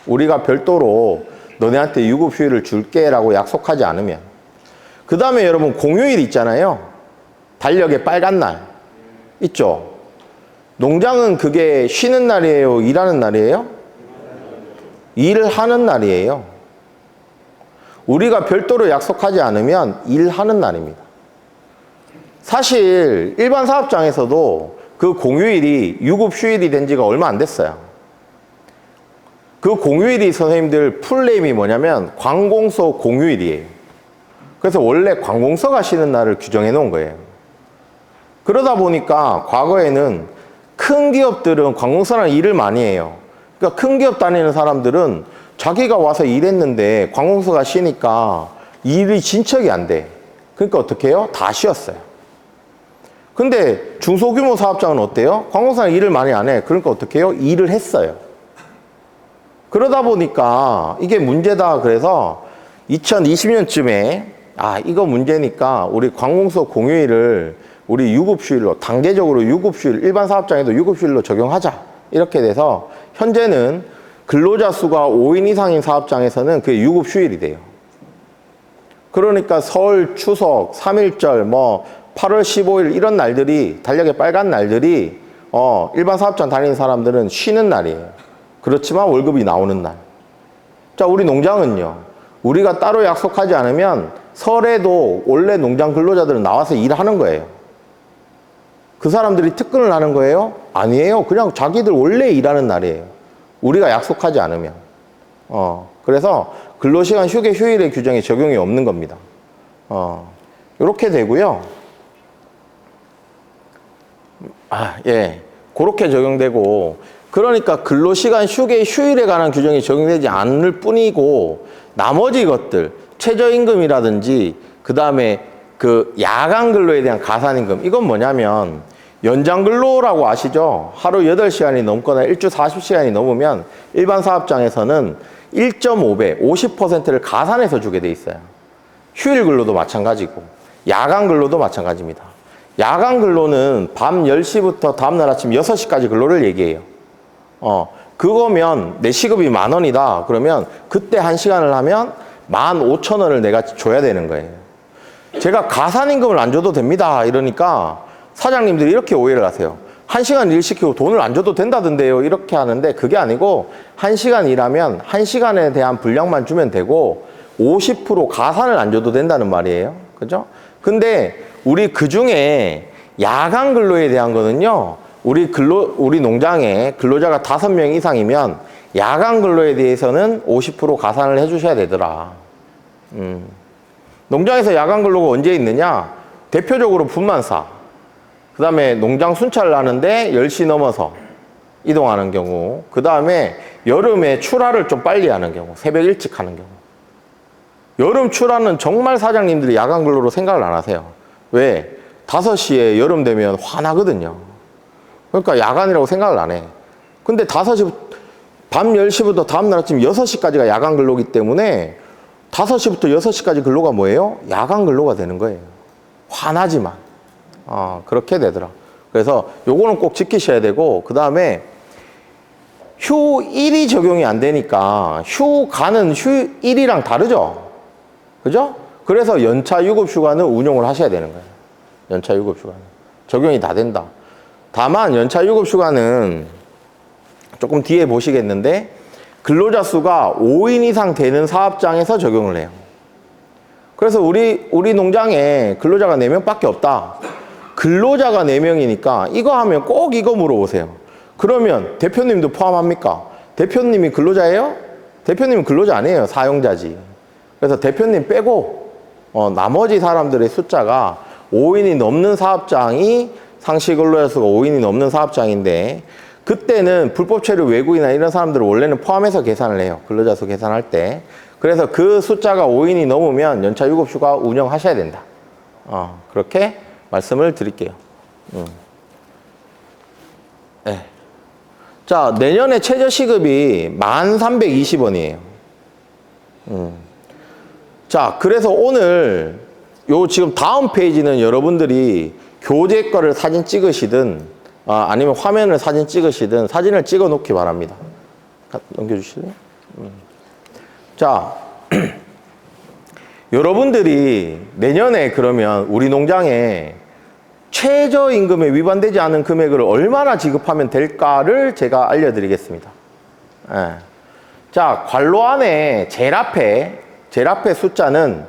우리가 별도로 너네한테 유급 휴일을 줄게 라고 약속하지 않으면. 그 다음에 여러분 공휴일 있잖아요. 달력에 빨간 날 있죠. 농장은 그게 쉬는 날이에요? 일하는 날이에요? 일을 하는 날이에요. 우리가 별도로 약속하지 않으면 일하는 날입니다. 사실 일반 사업장에서도 그 공휴일이 유급 휴일이 된 지가 얼마 안 됐어요. 그 공휴일이 선생님들 풀네임이 뭐냐면 관공서 공휴일이에요. 그래서 원래 관공서가 쉬는 날을 규정해 놓은 거예요. 그러다 보니까 과거에는 큰 기업들은 관공서랑 일을 많이 해요. 그러니까 큰 기업 다니는 사람들은 자기가 와서 일했는데 관공서가 쉬니까 일이 진척이 안 돼. 그러니까 어떻게 해요? 다 쉬었어요. 근데 중소규모 사업장은 어때요? 관공서는 일을 많이 안 해. 그러니까 어떻게 해요? 일을 했어요. 그러다 보니까 이게 문제다. 그래서 2020년쯤에 이거 문제니까 우리 관공서 공휴일을 우리 유급휴일로 단계적으로 유급휴일, 일반 사업장에도 유급휴일로 적용하자. 이렇게 돼서 현재는 근로자 수가 5인 이상인 사업장에서는 그게 유급휴일이 돼요. 그러니까 설, 추석, 3.1절, 8월 15일 이런 날들이 달력에 빨간 날들이 일반 사업장 다니는 사람들은 쉬는 날이에요. 그렇지만 월급이 나오는 날. 자, 우리 농장은요. 우리가 따로 약속하지 않으면 설에도 원래 농장 근로자들은 나와서 일하는 거예요. 그 사람들이 특근을 하는 거예요? 아니에요. 그냥 자기들 원래 일하는 날이에요. 우리가 약속하지 않으면. 그래서 근로시간 휴게 휴일의 규정에 적용이 없는 겁니다. 이렇게 되고요. 예. 그렇게 적용되고, 그러니까 근로시간 휴게 휴일에 관한 규정이 적용되지 않을 뿐이고, 나머지 것들, 최저임금이라든지, 그 다음에 그 야간 근로에 대한 가산임금, 이건 뭐냐면, 연장 근로라고 아시죠? 하루 8시간이 넘거나 일주 40시간이 넘으면 일반 사업장에서는 1.5배, 50%를 가산해서 주게 돼 있어요. 휴일 근로도 마찬가지고, 야간 근로도 마찬가지입니다. 야간 근로는 밤 10시부터 다음날 아침 6시까지 근로를 얘기해요. 그거면 내 시급이 10,000원이다. 그러면 그때 1시간을 하면 15,000원을 내가 줘야 되는 거예요. 제가 가산임금을 안 줘도 됩니다. 이러니까 사장님들이 이렇게 오해를 하세요. 1시간 일 시키고 돈을 안 줘도 된다던데요. 이렇게 하는데 그게 아니고 1시간 일하면 1시간에 대한 분량만 주면 되고 50% 가산을 안 줘도 된다는 말이에요. 그죠? 근데 우리 그 중에 야간 근로에 대한 거는요. 우리 농장에 근로자가 5명 이상이면 야간 근로에 대해서는 50% 가산을 해주셔야 되더라. 농장에서 야간 근로가 언제 있느냐? 대표적으로 분만사. 그 다음에 농장 순찰을 하는데 10시 넘어서 이동하는 경우. 그 다음에 여름에 출하를 좀 빨리 하는 경우. 새벽 일찍 하는 경우. 여름 출하는 정말 사장님들이 야간 근로로 생각을 안 하세요. 왜? 5시에 여름 되면 화나거든요. 그러니까 야간이라고 생각을 안 해. 근데 밤 10시부터 다음날 아침 6시까지가 야간 근로기 때문에 5시부터 6시까지 근로가 뭐예요? 야간 근로가 되는 거예요. 화나지만. 그렇게 되더라. 그래서 요거는 꼭 지키셔야 되고, 그 다음에 휴1이 적용이 안 되니까 휴가는 휴1이랑 다르죠. 그죠? 그래서 연차 유급휴가는 운용을 하셔야 되는 거예요. 연차 유급휴가는. 적용이 다 된다. 다만 연차 유급휴가는 조금 뒤에 보시겠는데 근로자 수가 5인 이상 되는 사업장에서 적용을 해요. 그래서 우리 농장에 근로자가 4명밖에 없다. 근로자가 4명이니까 이거 하면 꼭 이거 물어보세요. 그러면 대표님도 포함합니까? 대표님이 근로자예요? 대표님은 근로자 아니에요. 사용자지. 그래서 대표님 빼고 나머지 사람들의 숫자가 5인이 넘는 사업장이 상시 근로자 수가 5인이 넘는 사업장인데 그때는 불법 체류 외국인이나 이런 사람들을 원래는 포함해서 계산을 해요. 근로자 수 계산할 때. 그래서 그 숫자가 5인이 넘으면 연차 유급휴가 운영하셔야 된다. 그렇게 말씀을 드릴게요. 네. 자, 내년에 최저시급이 1320원이에요. 자, 그래서 오늘 요 지금 다음 페이지는 여러분들이 교재 거를 사진 찍으시든 아니면 화면을 사진 찍으시든 사진을 찍어 놓기 바랍니다. 넘겨주실래요? 자, 여러분들이 내년에 그러면 우리 농장에 최저임금에 위반되지 않은 금액을 얼마나 지급하면 될까를 제가 알려드리겠습니다. 네. 자, 괄호 안에 제일 앞에 숫자는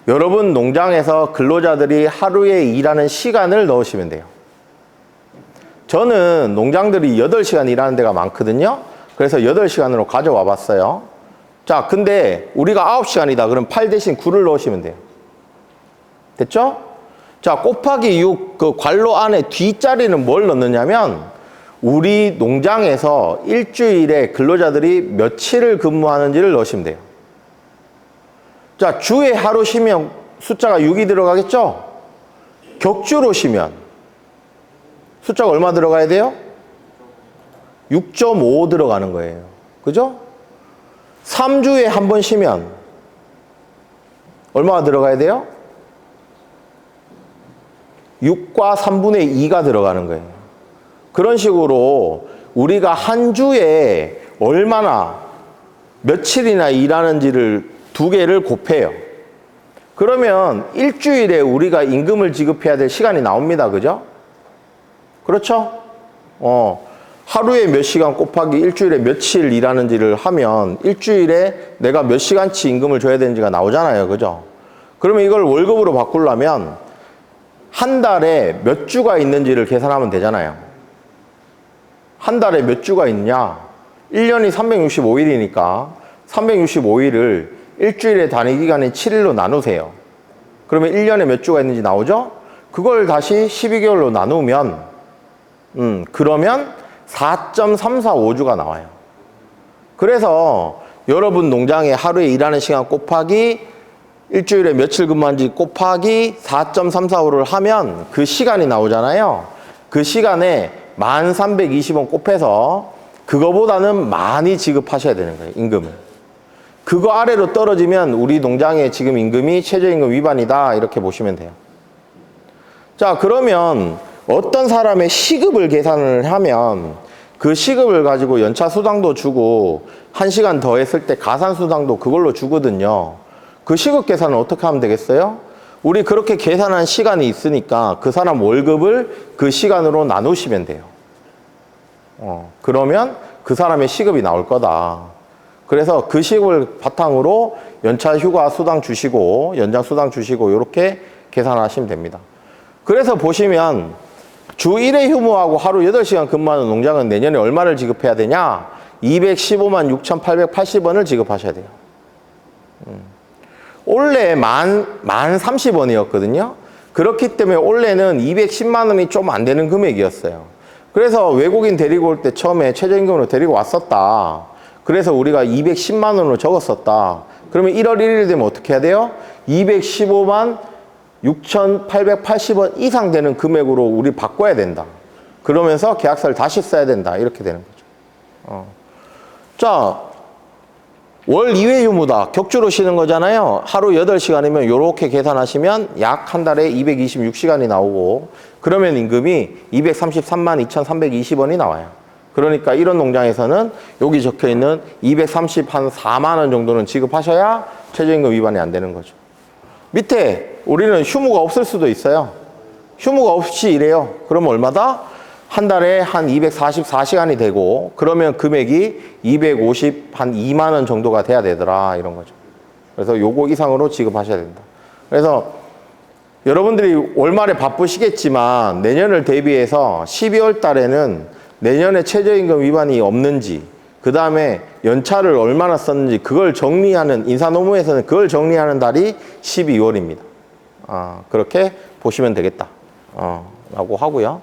여러분 농장에서 근로자들이 하루에 일하는 시간을 넣으시면 돼요. 저는 농장들이 8시간 일하는 데가 많거든요. 그래서 8시간으로 가져와 봤어요. 자, 근데 우리가 9시간이다. 그럼 8 대신 9를 넣으시면 돼요. 됐죠? 자, 곱하기 6, 그 괄호 안에 뒷자리는 뭘 넣느냐면 우리 농장에서 일주일에 근로자들이 며칠을 근무하는지를 넣으시면 돼요. 자, 주에 하루 쉬면 숫자가 6이 들어가겠죠? 격주로 쉬면 숫자가 얼마 들어가야 돼요? 6.5 들어가는 거예요. 그죠? 3주에 한 번 쉬면 얼마가 들어가야 돼요? 6과 3분의 2가 들어가는 거예요. 그런 식으로 우리가 한 주에 얼마나 며칠이나 일하는지를 두 개를 곱해요. 그러면 일주일에 우리가 임금을 지급해야 될 시간이 나옵니다. 그죠? 그렇죠? 하루에 몇 시간 곱하기 일주일에 며칠 일하는지를 하면 일주일에 내가 몇 시간치 임금을 줘야 되는지가 나오잖아요. 그죠? 그러면 이걸 월급으로 바꾸려면 한 달에 몇 주가 있는지를 계산하면 되잖아요. 한 달에 몇 주가 있냐? 1년이 365일이니까 365일을 일주일의 단위 기간인 7일로 나누세요. 그러면 1년에 몇 주가 있는지 나오죠? 그걸 다시 12개월로 나누면 그러면 4.345주가 나와요. 그래서 여러분 농장에 하루에 일하는 시간 곱하기 일주일에 며칠 근무한지 곱하기 4.345를 하면 그 시간이 나오잖아요. 그 시간에 1320원 곱해서 그거보다는 많이 지급하셔야 되는 거예요. 임금을. 그거 아래로 떨어지면 우리 농장의 지금 임금이 최저임금 위반이다 이렇게 보시면 돼요. 자, 그러면 어떤 사람의 시급을 계산을 하면 그 시급을 가지고 연차 수당도 주고 1시간 더 했을 때 가산 수당도 그걸로 주거든요. 그 시급 계산은 어떻게 하면 되겠어요? 우리 그렇게 계산한 시간이 있으니까 그 사람 월급을 그 시간으로 나누시면 돼요. 그러면 그 사람의 시급이 나올 거다. 그래서 그 시급을 바탕으로 연차 휴가 수당 주시고 연장 수당 주시고 이렇게 계산하시면 됩니다. 그래서 보시면 주 1회 휴무하고 하루 8시간 근무하는 농장은 내년에 얼마를 지급해야 되냐? 215만 6,880원을 지급하셔야 돼요. 올해 1030원이었거든요. 그렇기 때문에 올해는 210만 원이 좀 안 되는 금액이었어요. 그래서 외국인 데리고 올 때 처음에 최저임금으로 데리고 왔었다. 그래서 우리가 210만 원으로 적었었다. 그러면 1월 1일 되면 어떻게 해야 돼요? 215만 6,880원 이상 되는 금액으로 우리 바꿔야 된다. 그러면서 계약서를 다시 써야 된다. 이렇게 되는 거죠. 자, 월 2회 유무다. 격주로 쉬는 거잖아요. 하루 8시간이면 이렇게 계산하시면 약 한 달에 226시간이 나오고 그러면 임금이 233만 2,320원이 나와요. 그러니까 이런 농장에서는 여기 적혀 있는 230 한 4만 원 정도는 지급하셔야 최저임금 위반이 안 되는 거죠. 밑에 우리는 휴무가 없을 수도 있어요. 휴무가 없이 일해요. 그러면 얼마다? 한 달에 한 244시간이 되고 그러면 금액이 250 한 2만 원 정도가 돼야 되더라 이런 거죠. 그래서 요거 이상으로 지급하셔야 된다. 그래서 여러분들이 월말에 바쁘시겠지만 내년을 대비해서 12월 달에는 내년에 최저임금 위반이 없는지 그 다음에 연차를 얼마나 썼는지 그걸 정리하는 인사노무에서는 그걸 정리하는 달이 12월입니다. 그렇게 보시면 되겠다 라고 하고요.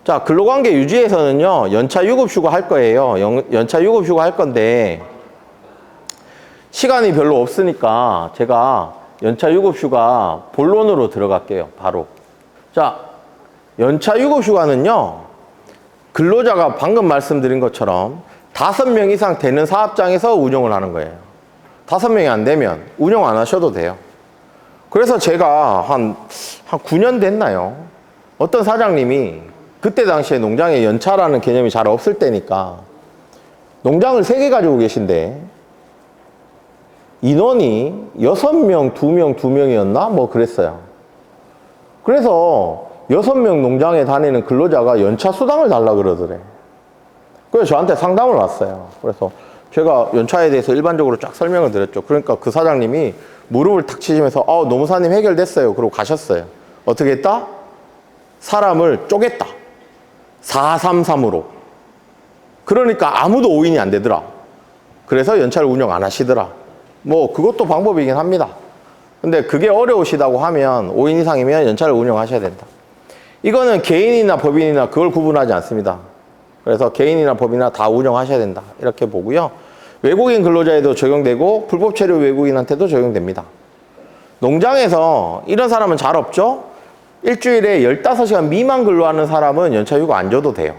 자, 근로관계 유지에서는요 연차 유급휴가 할 거예요. 연차 유급휴가 할 건데 시간이 별로 없으니까 제가 연차 유급휴가 본론으로 들어갈게요. 바로. 자, 연차 유급휴가는요 근로자가 방금 말씀드린 것처럼 5명 이상 되는 사업장에서 운영을 하는 거예요. 5명이 안 되면 운영 안 하셔도 돼요. 그래서 제가 한 9년 됐나요? 어떤 사장님이 그때 당시에 농장에 연차라는 개념이 잘 없을 때니까 농장을 3개 가지고 계신데 인원이 6명, 2명, 2명이었나? 뭐 그랬어요. 그래서 6명 농장에 다니는 근로자가 연차 수당을 달라 그러더래. 그래서 저한테 상담을 왔어요. 그래서 제가 연차에 대해서 일반적으로 쫙 설명을 드렸죠. 그러니까 그 사장님이 무릎을 탁 치시면서 노무사님 해결됐어요. 그러고 가셨어요. 어떻게 했다? 사람을 쪼갰다. 433으로. 그러니까 아무도 5인이 안 되더라. 그래서 연차를 운영 안 하시더라. 뭐 그것도 방법이긴 합니다. 근데 그게 어려우시다고 하면 5인 이상이면 연차를 운영하셔야 된다. 이거는 개인이나 법인이나 그걸 구분하지 않습니다. 그래서 개인이나 법인이나 다 운영하셔야 된다. 이렇게 보고요. 외국인 근로자에도 적용되고 불법 체류 외국인한테도 적용됩니다. 농장에서 이런 사람은 잘 없죠? 일주일에 15시간 미만 근로하는 사람은 연차 휴가 안 줘도 돼요.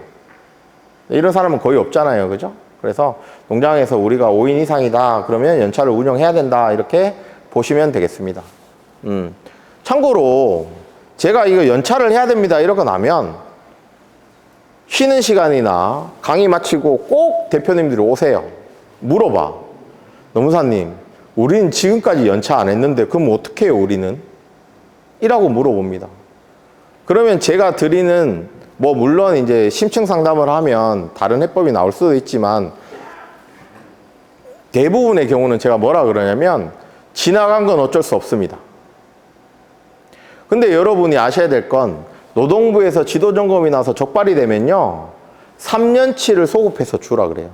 이런 사람은 거의 없잖아요. 그죠? 그래서 농장에서 우리가 5인 이상이다. 그러면 연차를 운영해야 된다. 이렇게 보시면 되겠습니다. 참고로 제가 이거 연차를 해야 됩니다. 이러고 나면 쉬는 시간이나 강의 마치고 꼭 대표님들이 오세요. 물어봐. 노무사님, 우리는 지금까지 연차 안 했는데 그럼 어떻게 해요, 우리는? 이라고 물어봅니다. 그러면 제가 드리는 뭐 물론 이제 심층 상담을 하면 다른 해법이 나올 수도 있지만 대부분의 경우는 제가 뭐라 그러냐면 지나간 건 어쩔 수 없습니다. 근데 여러분이 아셔야 될 건 노동부에서 지도점검이 나서 적발이 되면요 3년치를 소급해서 주라 그래요.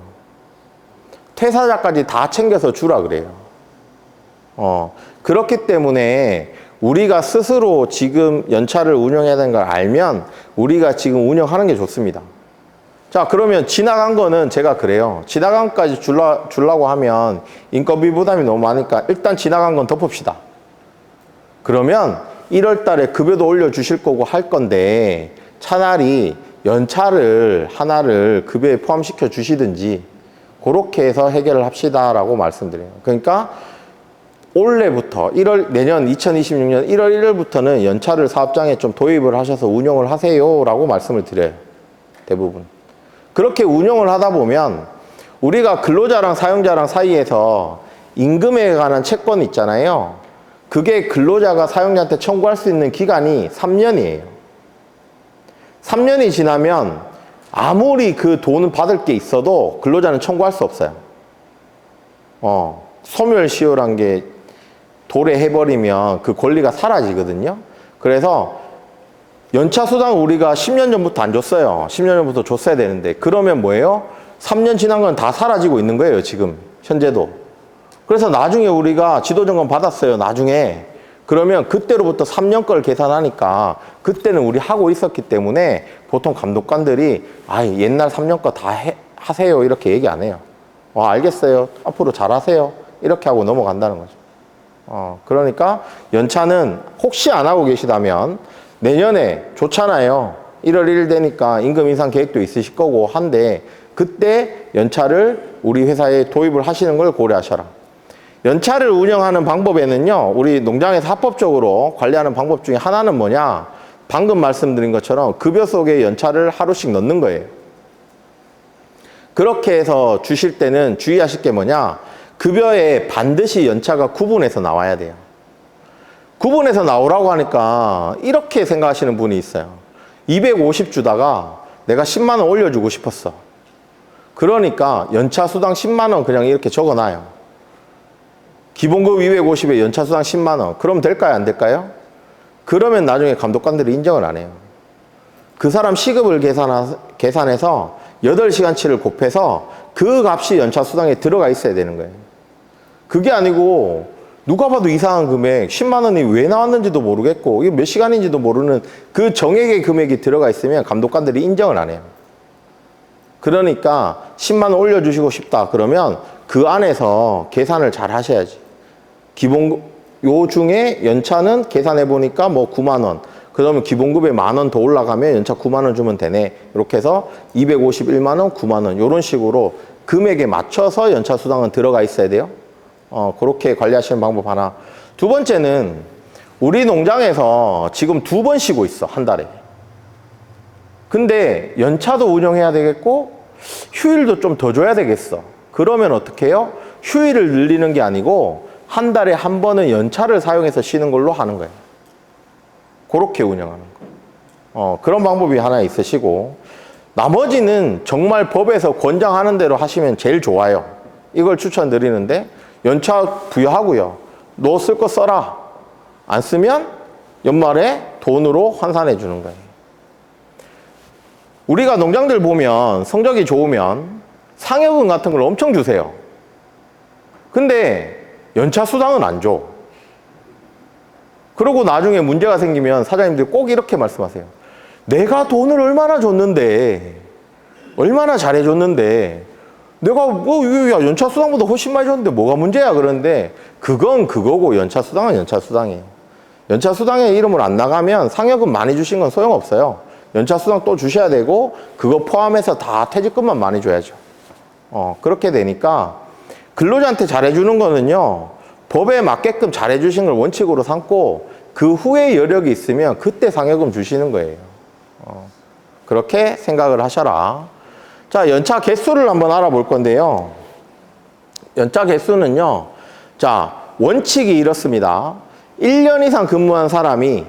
퇴사자까지 다 챙겨서 주라 그래요. 그렇기 때문에 우리가 스스로 지금 연차를 운영해야 되는 걸 알면 우리가 지금 운영하는 게 좋습니다. 자, 그러면 지나간 거는 제가 그래요. 지나간 것까지 주려고 하면 인건비 부담이 너무 많으니까 일단 지나간 건 덮읍시다. 그러면 1월 달에 급여도 올려주실 거고 할 건데 차라리 연차를 하나를 급여에 포함시켜 주시든지 그렇게 해서 해결을 합시다라고 말씀드려요. 그러니까 올해부터 내년 2026년 1월 1일부터는 연차를 사업장에 좀 도입을 하셔서 운영을 하세요 라고 말씀을 드려요. 대부분. 그렇게 운영을 하다 보면 우리가 근로자랑 사용자랑 사이에서 임금에 관한 채권이 있잖아요. 그게 근로자가 사용자한테 청구할 수 있는 기간이 3년이에요. 3년이 지나면 아무리 그 돈을 받을 게 있어도 근로자는 청구할 수 없어요. 소멸시효란 게 도래해버리면 그 권리가 사라지거든요. 그래서 연차 수당 우리가 10년 전부터 안 줬어요. 10년 전부터 줬어야 되는데 그러면 뭐예요? 3년 지난 건 다 사라지고 있는 거예요. 지금 현재도. 그래서 나중에 우리가 지도점검 받았어요. 나중에. 그러면 그때로부터 3년 걸 계산하니까 그때는 우리 하고 있었기 때문에 보통 감독관들이 옛날 3년 거 다 하세요. 이렇게 얘기 안 해요. 알겠어요. 앞으로 잘 하세요. 이렇게 하고 넘어간다는 거죠. 그러니까 연차는 혹시 안 하고 계시다면 내년에 좋잖아요. 1월 1일 되니까 임금 인상 계획도 있으실 거고 한데 그때 연차를 우리 회사에 도입을 하시는 걸 고려하셔라. 연차를 운영하는 방법에는요. 우리 농장에서 합법적으로 관리하는 방법 중에 하나는 뭐냐? 방금 말씀드린 것처럼 급여 속에 연차를 하루씩 넣는 거예요. 그렇게 해서 주실 때는 주의하실 게 뭐냐? 급여에 반드시 연차가 구분해서 나와야 돼요. 구분해서 나오라고 하니까 이렇게 생각하시는 분이 있어요. 250 주다가 내가 10만 원 올려주고 싶었어. 그러니까 연차 수당 10만 원 그냥 이렇게 적어놔요. 기본급 250에 연차 수당 10만 원. 그럼 될까요? 안 될까요? 그러면 나중에 감독관들이 인정을 안 해요. 그 사람 시급을 계산해서 8시간치를 곱해서 그 값이 연차 수당에 들어가 있어야 되는 거예요. 그게 아니고 누가 봐도 이상한 금액 10만 원이 왜 나왔는지도 모르겠고 이게 몇 시간인지도 모르는 그 정액의 금액이 들어가 있으면 감독관들이 인정을 안 해요. 그러니까 10만 원 올려주시고 싶다 그러면 그 안에서 계산을 잘 하셔야지. 요 중에 연차는 계산해 보니까 뭐 9만 원. 그러면 기본급에 만 원 더 올라가면 연차 9만 원 주면 되네. 이렇게 해서 251만 원, 9만 원 이런 식으로 금액에 맞춰서 연차 수당은 들어가 있어야 돼요. 그렇게 관리하시는 방법 하나. 두 번째는 우리 농장에서 지금 2번 쉬고 있어, 한 달에. 근데 연차도 운영해야 되겠고 휴일도 좀 더 줘야 되겠어. 그러면 어떻게 해요? 휴일을 늘리는 게 아니고 한 달에 한 번은 연차를 사용해서 쉬는 걸로 하는 거예요. 그렇게 운영하는 거. 그런 방법이 하나 있으시고 나머지는 정말 법에서 권장하는 대로 하시면 제일 좋아요. 이걸 추천드리는데 연차 부여하고요. 너 쓸 거 써라. 안 쓰면 연말에 돈으로 환산해 주는 거예요. 우리가 농장들 보면 성적이 좋으면 상여금 같은 걸 엄청 주세요. 근데 연차 수당은 안 줘. 그러고 나중에 문제가 생기면 사장님들이 꼭 이렇게 말씀하세요. 내가 돈을 얼마나 줬는데, 얼마나 잘해줬는데, 내가 야, 연차 수당보다 훨씬 많이 줬는데 뭐가 문제야? 그런데 그건 그거고 연차 수당은 연차 수당이에요. 연차 수당에 이름을 안 나가면 상여금 많이 주신 건 소용없어요. 연차 수당 또 주셔야 되고 그거 포함해서 다 퇴직금만 많이 줘야죠. 그렇게 되니까 근로자한테 잘해주는 거는요. 법에 맞게끔 잘해주신 걸 원칙으로 삼고 그 후에 여력이 있으면 그때 상여금 주시는 거예요. 그렇게 생각을 하셔라. 자, 연차 개수를 한번 알아볼 건데요. 연차 개수는요. 자, 원칙이 이렇습니다. 1년 이상 근무한 사람이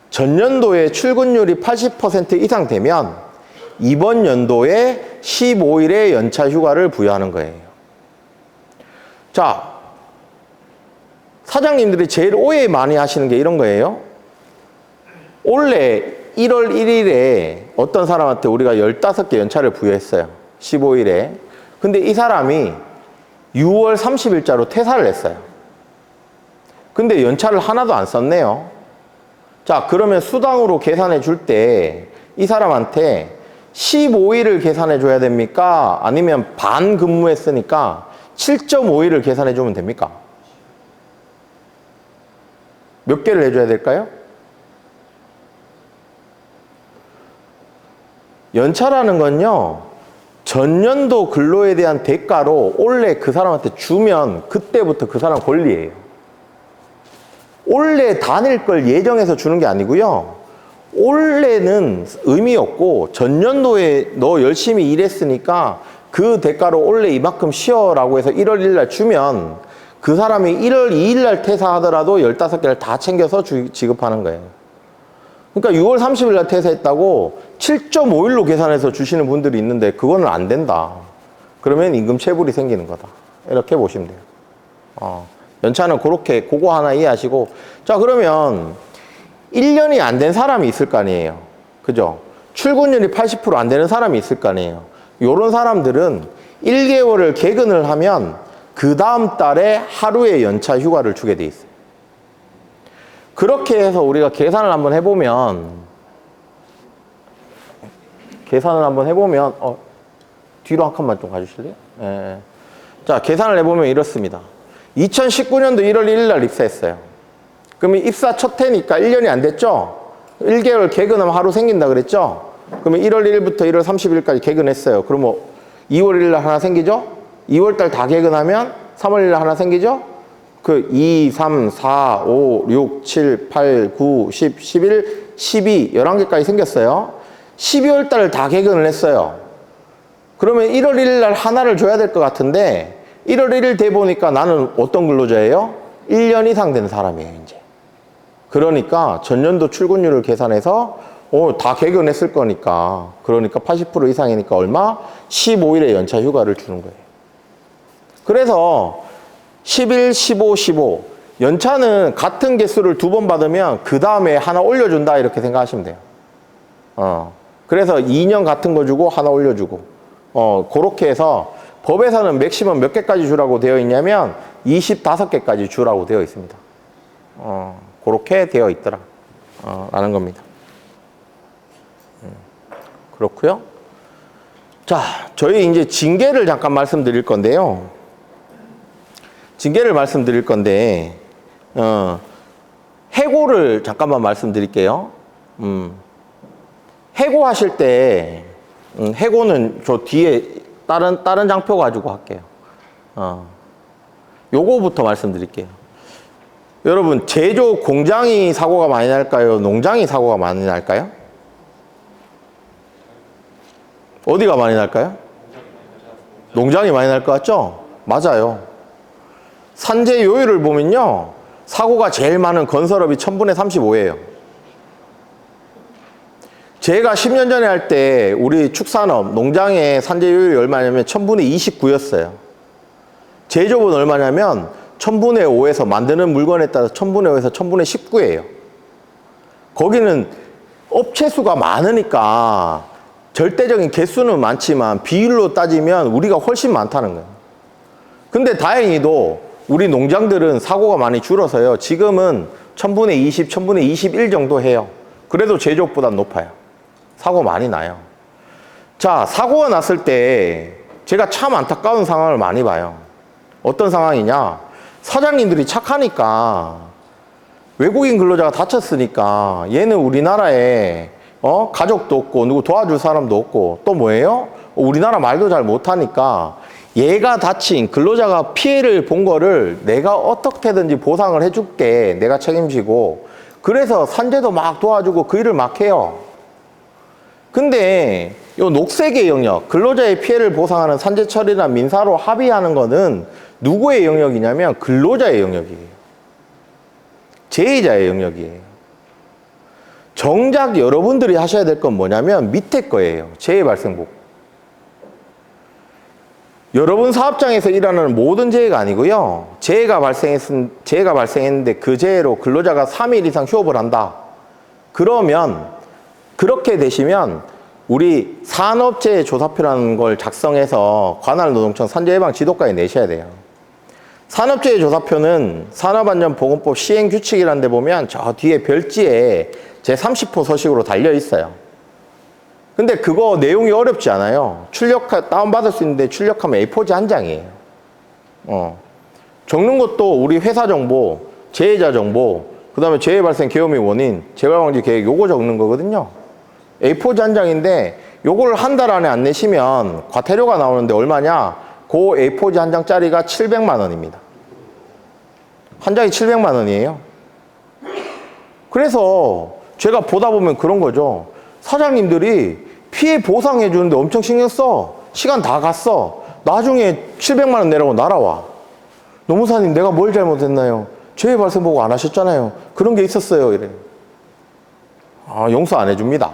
전년도에 출근율이 80% 이상 되면 이번 연도에 15일의 연차 휴가를 부여하는 거예요. 자, 사장님들이 제일 오해 많이 하시는 게 이런 거예요. 원래 1월 1일에 어떤 사람한테 우리가 15개 연차를 부여했어요. 15일에. 근데 이 사람이 6월 30일자로 퇴사를 했어요. 근데 연차를 하나도 안 썼네요. 자, 그러면 수당으로 계산해 줄 때 이 사람한테 15일을 계산해 줘야 됩니까? 아니면 반 근무했으니까 7.5일을 계산해 주면 됩니까? 몇 개를 해줘야 될까요? 연차라는 건요, 전년도 근로에 대한 대가로 올해 그 사람한테 주면 그때부터 그 사람 권리예요. 올해 다닐 걸 예정해서 주는 게 아니고요. 올해는 의미 없고 전년도에 너 열심히 일했으니까 그 대가로 올해 이만큼 쉬어라고 해서 1월 1일 날 주면 그 사람이 1월 2일 날 퇴사하더라도 15개를 다 챙겨서 지급하는 거예요. 그러니까 6월 30일 날 퇴사했다고 7.5일로 계산해서 주시는 분들이 있는데 그거는 안 된다. 그러면 임금 체불이 생기는 거다. 이렇게 보시면 돼요. 연차는 그렇게 그거 하나 이해하시고, 자, 그러면 1년이 안 된 사람이 있을 거 아니에요. 그죠? 출근율이 80% 안 되는 사람이 있을 거 아니에요. 요런 사람들은 1개월을 개근을 하면 그 다음 달에 하루의 연차 휴가를 주게 돼 있어요. 그렇게 해서 우리가 계산을 한번 해보면 뒤로 한 칸만 좀 가주실래요? 네. 자, 계산을 해보면 이렇습니다. 2019년도 1월 1일 날 입사했어요. 그러면 입사 첫 해니까 1년이 안 됐죠? 1개월 개근하면 하루 생긴다 그랬죠? 그러면 1월 1일부터 1월 30일까지 개근했어요. 그러면 2월 1일 날 하나 생기죠? 2월 달 다 개근하면 3월 1일 날 하나 생기죠? 그 2, 3, 4, 5, 6, 7, 8, 9, 10, 11, 12, 11개까지 생겼어요. 12월 달을 다 개근을 했어요. 그러면 1월 1일 날 하나를 줘야 될 것 같은데 1월 1일 돼 보니까 나는 어떤 근로자예요? 1년 이상 된 사람이에요, 이제. 그러니까 전년도 출근율을 계산해서 다 개견했을 거니까 그러니까 80% 이상이니까 얼마? 15일의 연차 휴가를 주는 거예요. 그래서 11, 15, 15 연차는 같은 개수를 2번 받으면 그 다음에 하나 올려준다 이렇게 생각하시면 돼요. 그래서 2년 같은 거 주고 하나 올려주고 그렇게 해서 법에서는 맥시멈 몇 개까지 주라고 되어 있냐면 25개까지 주라고 되어 있습니다. 그렇게 되어 있더라 라는 겁니다. 그렇고요. 자, 저희 이제 징계를 잠깐 말씀드릴 건데요. 징계를 말씀드릴 건데 해고를 잠깐만 말씀드릴게요. 해고하실 때 해고는 저 뒤에 다른 장표 가지고 할게요. 요거부터 말씀드릴게요. 여러분, 제조 공장이 사고가 많이 날까요? 농장이 사고가 많이 날까요? 어디가 많이 날까요? 농장이 많이 날 것 같죠? 맞아요. 산재 요율을 보면요, 사고가 제일 많은 건설업이 1000분의 35예요. 제가 10년 전에 할 때 우리 축산업, 농장의 산재 요율이 얼마냐면 1000분의 29였어요. 제조업은 얼마냐면 1000분의 5에서 만드는 물건에 따라서 1000분의 5에서 1000분의 19예요. 거기는 업체 수가 많으니까 절대적인 개수는 많지만 비율로 따지면 우리가 훨씬 많다는 거예요. 근데 다행히도 우리 농장들은 사고가 많이 줄어서요. 지금은 1000분의 20, 1000분의 21 정도 해요. 그래도 제조업보다 높아요. 사고 많이 나요. 자, 사고가 났을 때 제가 참 안타까운 상황을 많이 봐요. 어떤 상황이냐? 사장님들이 착하니까 외국인 근로자가 다쳤으니까 얘는 우리나라에 가족도 없고 누구 도와줄 사람도 없고 또 뭐예요? 우리나라 말도 잘 못하니까 얘가 다친 근로자가 피해를 본 거를 내가 어떻게든지 보상을 해줄게. 내가 책임지고. 그래서 산재도 막 도와주고 그 일을 막 해요. 근데 요 녹색의 영역, 근로자의 피해를 보상하는 산재 처리나 민사로 합의하는 거는 누구의 영역이냐면 근로자의 영역이에요. 제2자의 영역이에요. 정작 여러분들이 하셔야 될 건 뭐냐면 밑에 거예요. 재해 발생복. 여러분 사업장에서 일하는 모든 재해가 아니고요. 재해가 발생했는데 그 재해로 근로자가 3일 이상 휴업을 한다. 그러면 그렇게 되시면 우리 산업재해 조사표라는 걸 작성해서 관할노동청 산재예방 지도과에 내셔야 돼요. 산업재해 조사표는 산업안전보건법 시행규칙이라는 데 보면 저 뒤에 별지에 제30호 서식으로 달려 있어요. 근데 그거 내용이 어렵지 않아요. 다운받을 수 있는데 출력하면 A4지 한 장이에요. 적는 것도 우리 회사 정보, 재해자 정보, 그 다음에 재해 발생 계획 및 원인, 재발 방지 계획 요거 적는 거거든요. A4지 한 장인데 요걸 한 달 안에 안 내시면 과태료가 나오는데 얼마냐? 그 A4지 한 장짜리가 700만 원입니다. 한 장이 700만 원이에요. 그래서 제가 보다 보면 그런 거죠. 사장님들이 피해 보상해 주는데 엄청 신경 써. 시간 다 갔어. 나중에 700만 원 내라고 날아와. 노무사님 내가 뭘 잘못했나요? 재해 발생 보고 안 하셨잖아요. 그런 게 있었어요. 이래. 용서 안 해줍니다.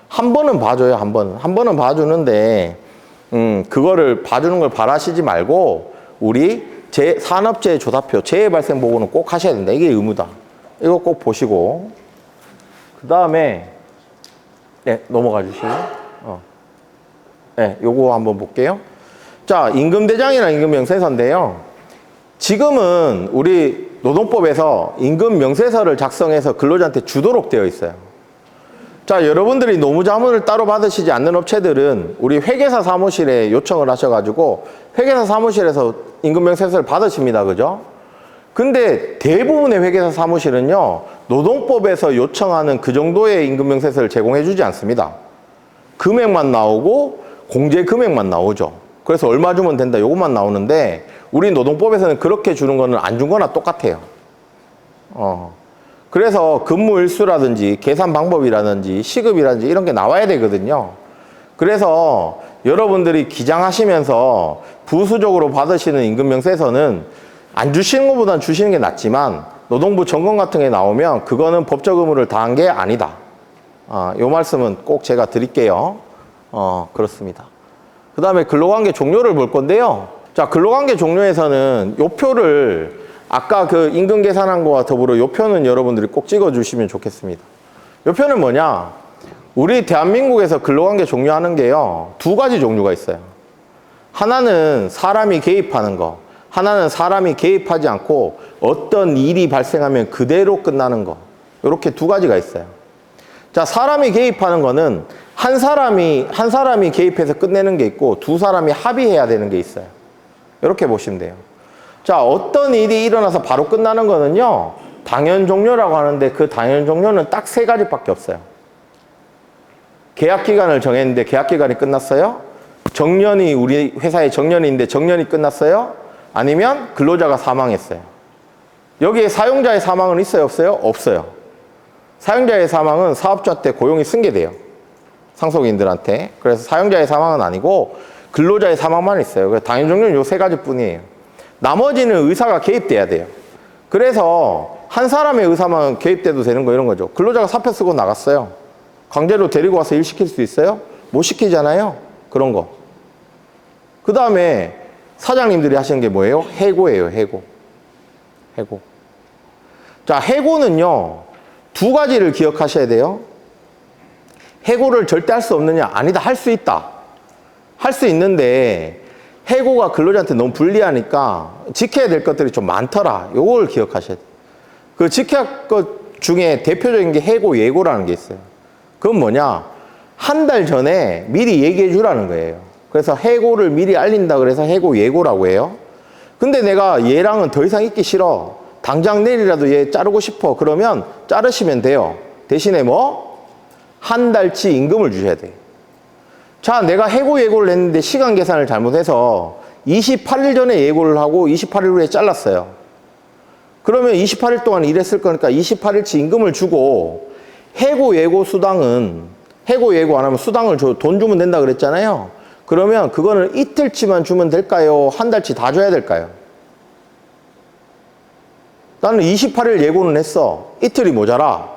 한 번은 봐줘요. 한 번은 봐주는데 그거를 봐주는 걸 바라시지 말고 우리 산업재해 조사표 재해 발생 보고는 꼭 하셔야 된다. 이게 의무다. 이거 꼭 보시고 그 다음에 네, 넘어가 주시면 네, 요거 한번 볼게요. 자, 임금대장이나 임금명세서인데요. 지금은 우리 노동법에서 임금명세서를 작성해서 근로자한테 주도록 되어 있어요. 자, 여러분들이 노무자문을 따로 받으시지 않는 업체들은 우리 회계사 사무실에 요청을 하셔가지고 회계사 사무실에서 임금명세서를 받으십니다. 그죠? 근데 대부분의 회계사 사무실은요, 노동법에서 요청하는 그 정도의 임금명세서를 제공해 주지 않습니다. 금액만 나오고 공제 금액만 나오죠. 그래서 얼마 주면 된다 요것만 나오는데 우리 노동법에서는 그렇게 주는 거는 안 준 거나 똑같아요. 그래서 근무 일수라든지 계산 방법이라든지 시급이라든지 이런 게 나와야 되거든요. 그래서 여러분들이 기장하시면서 부수적으로 받으시는 임금명세서는 안 주시는 것보다는 주시는 게 낫지만 노동부 점검 같은 게 나오면 그거는 법적 의무를 다한 게 아니다. 요 말씀은 꼭 제가 드릴게요. 그렇습니다. 그 다음에 근로관계 종료를 볼 건데요. 자, 근로관계 종료에서는 요 표를 아까 그 임금 계산한 거와 더불어 요 표는 여러분들이 꼭 찍어주시면 좋겠습니다. 요 표는 뭐냐? 우리 대한민국에서 근로관계 종료하는 게요, 두 가지 종류가 있어요. 하나는 사람이 개입하는 거, 하나는 사람이 개입하지 않고 어떤 일이 발생하면 그대로 끝나는 거. 이렇게 두 가지가 있어요. 자, 사람이 개입하는 거는 한 사람이 개입해서 끝내는 게 있고 두 사람이 합의해야 되는 게 있어요. 이렇게 보시면 돼요. 자, 어떤 일이 일어나서 바로 끝나는 거는요, 당연 종료라고 하는데 그 당연 종료는 딱 세 가지밖에 없어요. 계약 기간을 정했는데 계약 기간이 끝났어요? 정년이 우리 회사의 정년인데 정년이 끝났어요? 아니면 근로자가 사망했어요. 여기에 사용자의 사망은 있어요, 없어요? 없어요. 사용자의 사망은 사업자 때 고용이 승계돼요. 상속인들한테. 그래서 사용자의 사망은 아니고 근로자의 사망만 있어요. 그래서 당연 종료는 요 세 가지 뿐이에요. 나머지는 의사가 개입돼야 돼요. 그래서 한 사람의 의사만 개입돼도 되는 거 이런 거죠. 근로자가 사표 쓰고 나갔어요. 강제로 데리고 와서 일 시킬 수 있어요? 못 시키잖아요. 그런 거. 그 다음에 사장님들이 하시는 게 뭐예요? 해고예요, 해고. 해고. 자, 해고는요, 두 가지를 기억하셔야 돼요. 해고를 절대 할 수 없느냐? 아니다, 할 수 있다. 할 수 있는데 해고가 근로자한테 너무 불리하니까 지켜야 될 것들이 좀 많더라. 요걸 기억하셔야 돼요. 그 지켜야 할 것 중에 대표적인 게 해고 예고라는 게 있어요. 그건 뭐냐? 한 달 전에 미리 얘기해 주라는 거예요. 그래서 해고를 미리 알린다 그래서 해고 예고라고 해요. 근데 내가 얘랑은 더 이상 있기 싫어. 당장 내일이라도 얘 자르고 싶어. 그러면 자르시면 돼요. 대신에 뭐? 한 달치 임금을 주셔야 돼요. 자, 내가 해고 예고를 했는데 시간 계산을 잘못해서 28일 전에 예고를 하고 28일 후에 잘랐어요. 그러면 28일 동안 일했을 거니까 28일치 임금을 주고 해고 예고 수당은 해고 예고 안 하면 수당을 돈 주면 된다 그랬잖아요. 그러면 그거는 이틀치만 주면 될까요? 한 달치 다 줘야 될까요? 나는 28일 예고는 했어. 이틀이 모자라.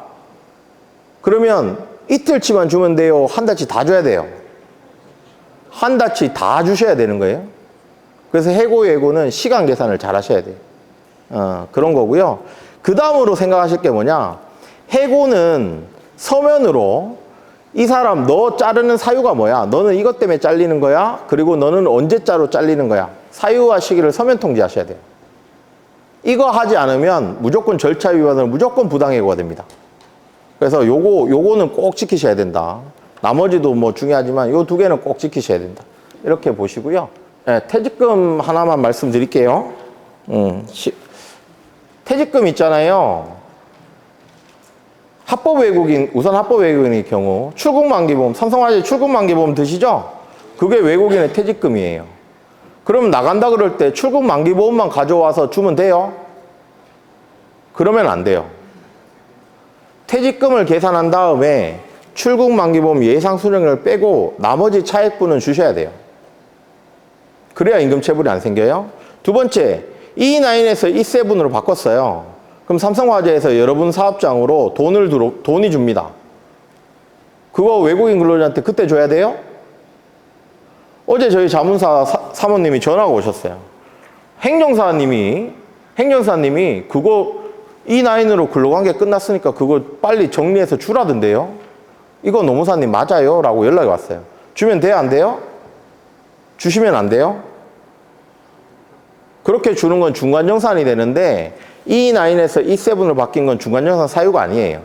그러면 이틀치만 주면 돼요? 한 달치 다 줘야 돼요? 한 달치 다 주셔야 되는 거예요. 그래서 해고 예고는 시간 계산을 잘 하셔야 돼요. 그런 거고요. 그 다음으로 생각하실 게 뭐냐? 해고는 서면으로 이 사람 너 자르는 사유가 뭐야? 너는 이것 때문에 잘리는 거야? 그리고 너는 언제자로 잘리는 거야? 사유와 시기를 서면 통지하셔야 돼요. 이거 하지 않으면 무조건 절차 위반으로 무조건 부당해고가 됩니다. 그래서 요거는 꼭 지키셔야 된다. 나머지도 뭐 중요하지만 요 두 개는 꼭 지키셔야 된다. 이렇게 보시고요. 네, 퇴직금 하나만 말씀드릴게요. 퇴직금 있잖아요. 우선 합법 외국인의 경우 출국만기보험, 삼성화재 출국만기보험 드시죠? 그게 외국인의 퇴직금이에요. 그럼 나간다 그럴 때 출국만기보험만 가져와서 주면 돼요? 그러면 안 돼요. 퇴직금을 계산한 다음에 출국만기보험 예상수령료를 빼고 나머지 차액분은 주셔야 돼요. 그래야 임금체불이 안 생겨요. 두 번째, E9에서 E7으로 바꿨어요. 그럼 삼성화재에서 여러분 사업장으로 돈이 줍니다. 그거 외국인 근로자한테 그때 줘야 돼요? 어제 저희 자문사 사모님이 전화가 오셨어요. 행정사님이 그거 E9으로 근로관계 끝났으니까 그거 빨리 정리해서 주라던데요. 이거 노무사님 맞아요? 라고 연락이 왔어요. 주면 돼요? 안 돼요? 주시면 안 돼요? 그렇게 주는 건 중간정산이 되는데 E9에서 E7으로 바뀐 건 중간정산 사유가 아니에요.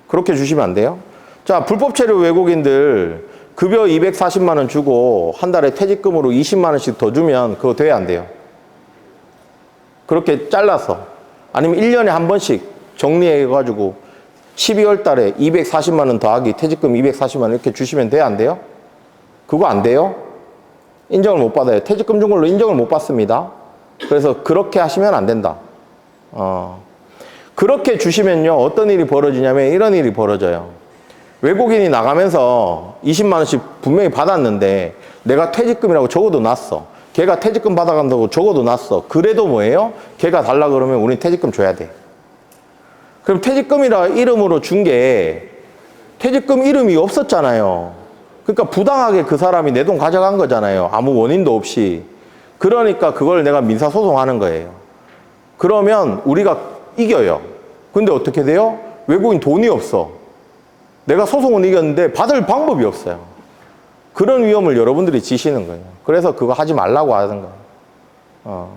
그렇게 주시면 안 돼요? 자, 불법 체류 외국인들 급여 240만 원 주고 한 달에 퇴직금으로 20만 원씩 더 주면 그거 돼야 안 돼요? 그렇게 잘라서 아니면 1년에 한 번씩 정리해가지고 12월 달에 240만 원 더하기 퇴직금 240만 원 이렇게 주시면 돼야 안 돼요? 그거 안 돼요? 인정을 못 받아요. 퇴직금 준 걸로 인정을 못 받습니다. 그래서 그렇게 하시면 안 된다. 그렇게 주시면요 어떤 일이 벌어지냐면 이런 일이 벌어져요. 외국인이 나가면서 20만 원씩 분명히 받았는데 내가 퇴직금이라고 적어도 놨어. 걔가 퇴직금 받아간다고 적어도 놨어. 그래도 뭐예요? 걔가 달라 그러면 우린 퇴직금 줘야 돼. 그럼 퇴직금이라 이름으로 준 게 퇴직금 이름이 없었잖아요. 그러니까 부당하게 그 사람이 내 돈 가져간 거잖아요. 아무 원인도 없이. 그러니까 그걸 내가 민사소송하는 거예요. 그러면 우리가 이겨요. 근데 어떻게 돼요? 외국인 돈이 없어. 내가 소송은 이겼는데 받을 방법이 없어요. 그런 위험을 여러분들이 지시는 거예요. 그래서 그거 하지 말라고 하는 거예요.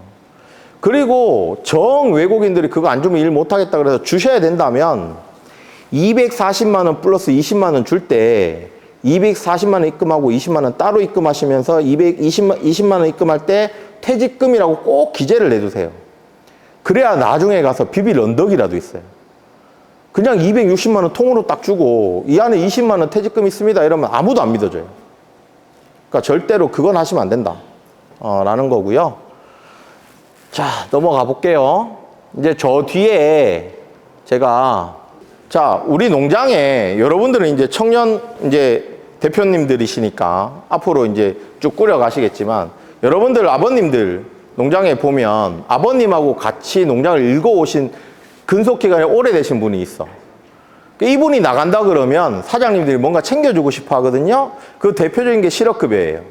그리고 정 외국인들이 그거 안 주면 일 못하겠다 그래서 주셔야 된다면 240만 원 플러스 20만 원 줄 때 240만 원 입금하고 20만 원 따로 입금하시면서 20만 원 입금할 때 퇴직금이라고 꼭 기재를 내주세요. 그래야 나중에 가서 비빌 언덕이라도 있어요. 그냥 260만 원 통으로 딱 주고 이 안에 20만 원 퇴직금 있습니다 이러면 아무도 안 믿어줘요. 그러니까 절대로 그건 하시면 안 된다 라는 거고요. 자, 넘어가 볼게요. 이제 저 뒤에 제가 자, 우리 농장에 여러분들은 이제 청년 이제 대표님들이시니까 앞으로 이제 쭉 꾸려가시겠지만 여러분들 아버님들 농장에 보면 아버님하고 같이 농장을 읽어오신 근속기간이 오래되신 분이 있어. 이분이 나간다 그러면 사장님들이 뭔가 챙겨주고 싶어 하거든요. 그 대표적인 게 실업급여예요.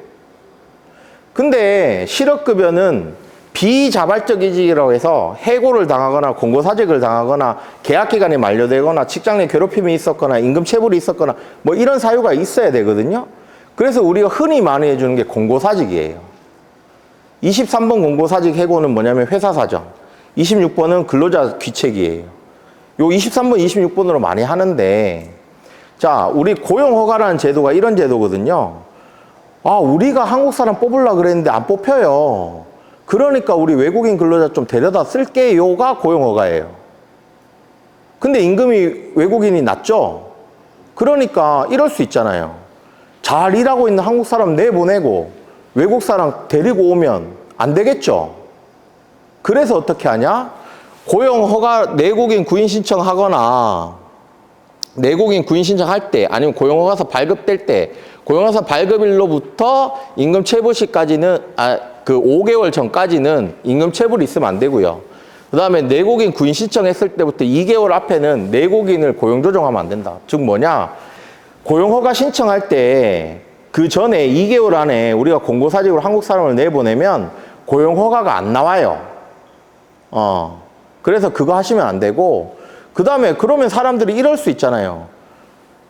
근데 실업급여는 비자발적 이직이라고 해서 해고를 당하거나 공고사직을 당하거나 계약기간이 만료되거나 직장 내 괴롭힘이 있었거나 임금체불이 있었거나 뭐 이런 사유가 있어야 되거든요. 그래서 우리가 흔히 많이 해주는 게 공고사직이에요. 23번 공고사직 해고는 뭐냐면 회사사정, 26번은 근로자 귀책이에요. 요 23번, 26번으로 많이 하는데 자, 우리 고용허가라는 제도가 이런 제도거든요. 아, 우리가 한국 사람 뽑으려고 그랬는데 안 뽑혀요. 그러니까 우리 외국인 근로자 좀 데려다 쓸게요가 고용허가예요. 근데 임금이 외국인이 낮죠? 그러니까 이럴 수 있잖아요. 잘 일하고 있는 한국 사람 내보내고 외국 사람 데리고 오면 안 되겠죠? 그래서 어떻게 하냐? 고용허가 내국인 구인 신청하거나 내국인 구인 신청할 때 아니면 고용허가서 발급될 때 고용허가서 발급일로부터 임금 체불시까지는 그 5개월 전까지는 임금 체불이 있으면 안 되고요. 그 다음에 내국인 구인 신청했을 때부터 2개월 앞에는 내국인을 고용조정하면 안 된다. 즉 뭐냐? 고용허가 신청할 때 그 전에 2개월 안에 우리가 공고사직으로 한국 사람을 내보내면 고용허가가 안 나와요. 그래서 그거 하시면 안 되고 그 다음에 그러면 사람들이 이럴 수 있잖아요.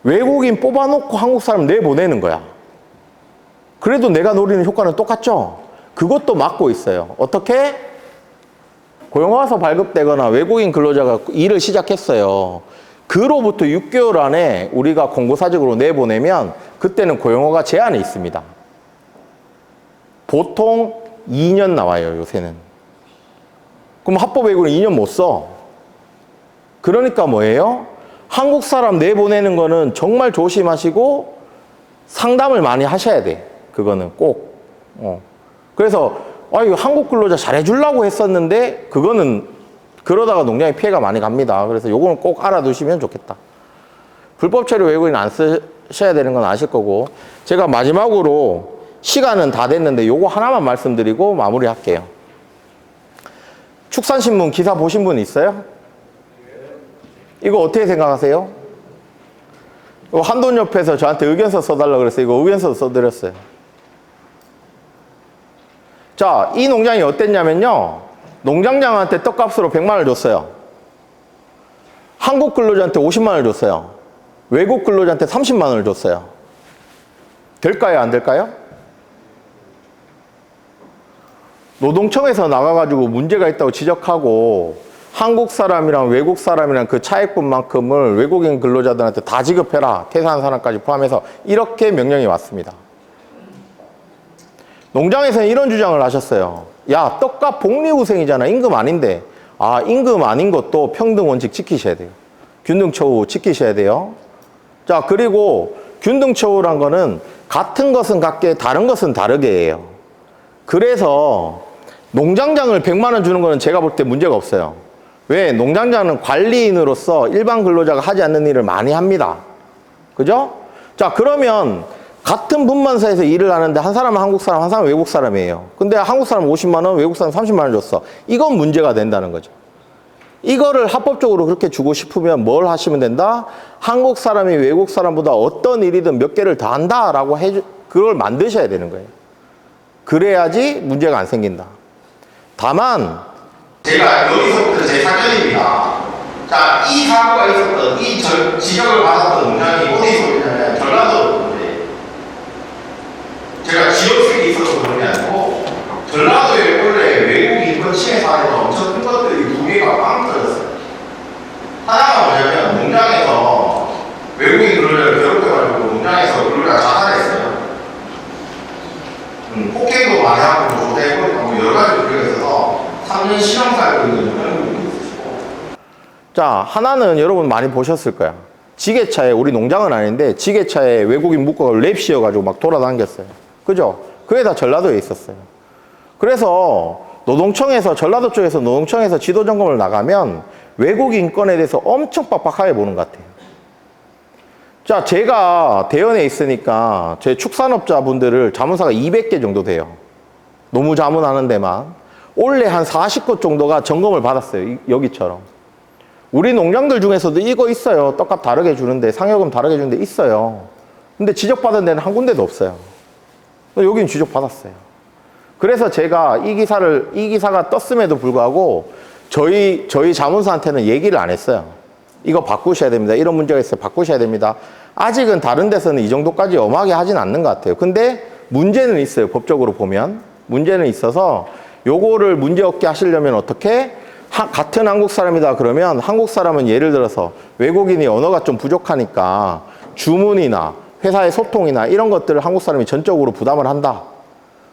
외국인 뽑아놓고 한국 사람 내보내는 거야. 그래도 내가 노리는 효과는 똑같죠? 그것도 막고 있어요. 어떻게? 고용허가서 발급되거나 외국인 근로자가 일을 시작했어요. 그로부터 6개월 안에 우리가 공고사직으로 내보내면 그때는 고용허가 제한이 있습니다. 보통 2년 나와요, 요새는. 그럼 합법 외국인 2년 못 써. 그러니까 뭐예요? 한국 사람 내보내는 거는 정말 조심하시고 상담을 많이 하셔야 돼. 그거는 꼭. 그래서 이거 한국 근로자 잘해주려고 했었는데 그거는 그러다가 농장에 피해가 많이 갑니다. 그래서 요거는 꼭 알아두시면 좋겠다. 불법 체류 외국인 안 쓰셔야 되는 건 아실 거고 제가 마지막으로 시간은 다 됐는데 요거 하나만 말씀드리고 마무리할게요. 축산신문 기사 보신 분 있어요? 이거 어떻게 생각하세요? 이거 한돈협회에서 저한테 의견서 써달라고 그랬어요. 이거 의견서 써드렸어요. 자, 이 농장이 어땠냐면요. 농장장한테 떡값으로 100만 원을 줬어요. 한국 근로자한테 50만 원을 줬어요. 외국 근로자한테 30만 원을 줬어요. 될까요? 안 될까요? 노동청에서 나가가지고 문제가 있다고 지적하고 한국 사람이랑 외국 사람이랑 그 차액분만큼을 외국인 근로자들한테 다 지급해라. 퇴사한 사람까지 포함해서 이렇게 명령이 왔습니다. 농장에서는 이런 주장을 하셨어요. 야, 떡값 복리후생이잖아. 임금 아닌데. 아, 임금 아닌 것도 평등 원칙 지키셔야 돼요. 균등처우 지키셔야 돼요. 자, 그리고 균등처우란 거는 같은 것은 같게 다른 것은 다르게 해요. 그래서 농장장을 100만 원 주는 거는 제가 볼 때 문제가 없어요. 왜? 농장장은 관리인으로서 일반 근로자가 하지 않는 일을 많이 합니다. 그죠? 자, 그러면 같은 분만사에서 일을 하는데 한 사람은 한국 사람, 한 사람은 외국 사람이에요. 근데 한국 사람 50만 원, 외국 사람 30만 원 줬어. 이건 문제가 된다는 거죠. 이거를 합법적으로 그렇게 주고 싶으면 뭘 하시면 된다? 한국 사람이 외국 사람보다 어떤 일이든 몇 개를 더 한다라고 그걸 만드셔야 되는 거예요. 그래야지 문제가 안 생긴다. 다만 제가 여기서부터 제 사견입니다. 자, 이 사고가 있었던 이 지적을 받았던 농장이 어디서 있냐면 전라도인데, 제가 지역색이 있어서 그런 게 아니고 전라도에 원래 외국 인권 침해 사례가 엄청 큰 것들이 두 개가 빵 터졌어요. 하나가 뭐냐면 농장에서 외국인 근로자를 괴롭혀가지고 농장에서 근로자가 자살했어요. 폭행도 많이 하고 조대해버리고 뭐 여러 가지 문제가 있어서 3년 실형 살고 있는 분이 있으시고, 자, 하나는 여러분 많이 보셨을 거야. 지게차에, 우리 농장은 아닌데 지게차에 외국인 묶어서 랩 씌워가지고 막 돌아다녔어요. 그죠? 그게 다 전라도에 있었어요. 그래서 노동청에서, 전라도 쪽에서 노동청에서 지도 점검을 나가면 외국 인권에 대해서 엄청 빡빡하게 보는 것 같아요. 자, 제가 대연에 있으니까 제 축산업자분들을 자문사가 200개 정도 돼요. 노무 자문하는 데만. 올해 한 40곳 정도가 점검을 받았어요. 여기처럼. 우리 농장들 중에서도 이거 있어요. 떡값 다르게 주는데, 상여금 다르게 주는데 있어요. 근데 지적받은 데는 한 군데도 없어요. 여긴 지적받았어요. 그래서 제가 이 기사가 떴음에도 불구하고 저희 자문사한테는 얘기를 안 했어요. 이거 바꾸셔야 됩니다. 이런 문제가 있어요. 바꾸셔야 됩니다. 아직은 다른 데서는 이 정도까지 엄하게 하진 않는 것 같아요. 근데 문제는 있어요. 법적으로 보면. 문제는 있어서 요거를 문제 없게 하시려면 어떻게? 같은 한국 사람이다 그러면 한국 사람은 예를 들어서 외국인이 언어가 좀 부족하니까 주문이나 회사의 소통이나 이런 것들을 한국 사람이 전적으로 부담을 한다.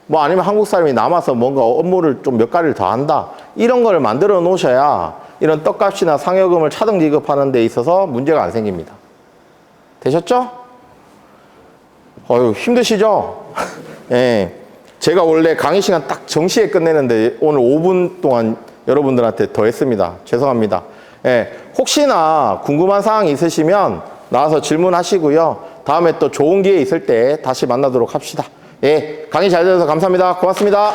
뭐 아니면 한국 사람이 남아서 뭔가 업무를 좀 몇 가지를 더 한다. 이런 걸 만들어 놓으셔야 이런 떡값이나 상여금을 차등 지급하는 데 있어서 문제가 안 생깁니다. 되셨죠? 힘드시죠? 예. 제가 원래 강의 시간 딱 정시에 끝내는데 오늘 5분 동안 여러분들한테 더 했습니다. 죄송합니다. 예. 혹시나 궁금한 사항이 있으시면 나와서 질문하시고요. 다음에 또 좋은 기회 있을 때 다시 만나도록 합시다. 예. 강의 잘 들어서 감사합니다. 고맙습니다.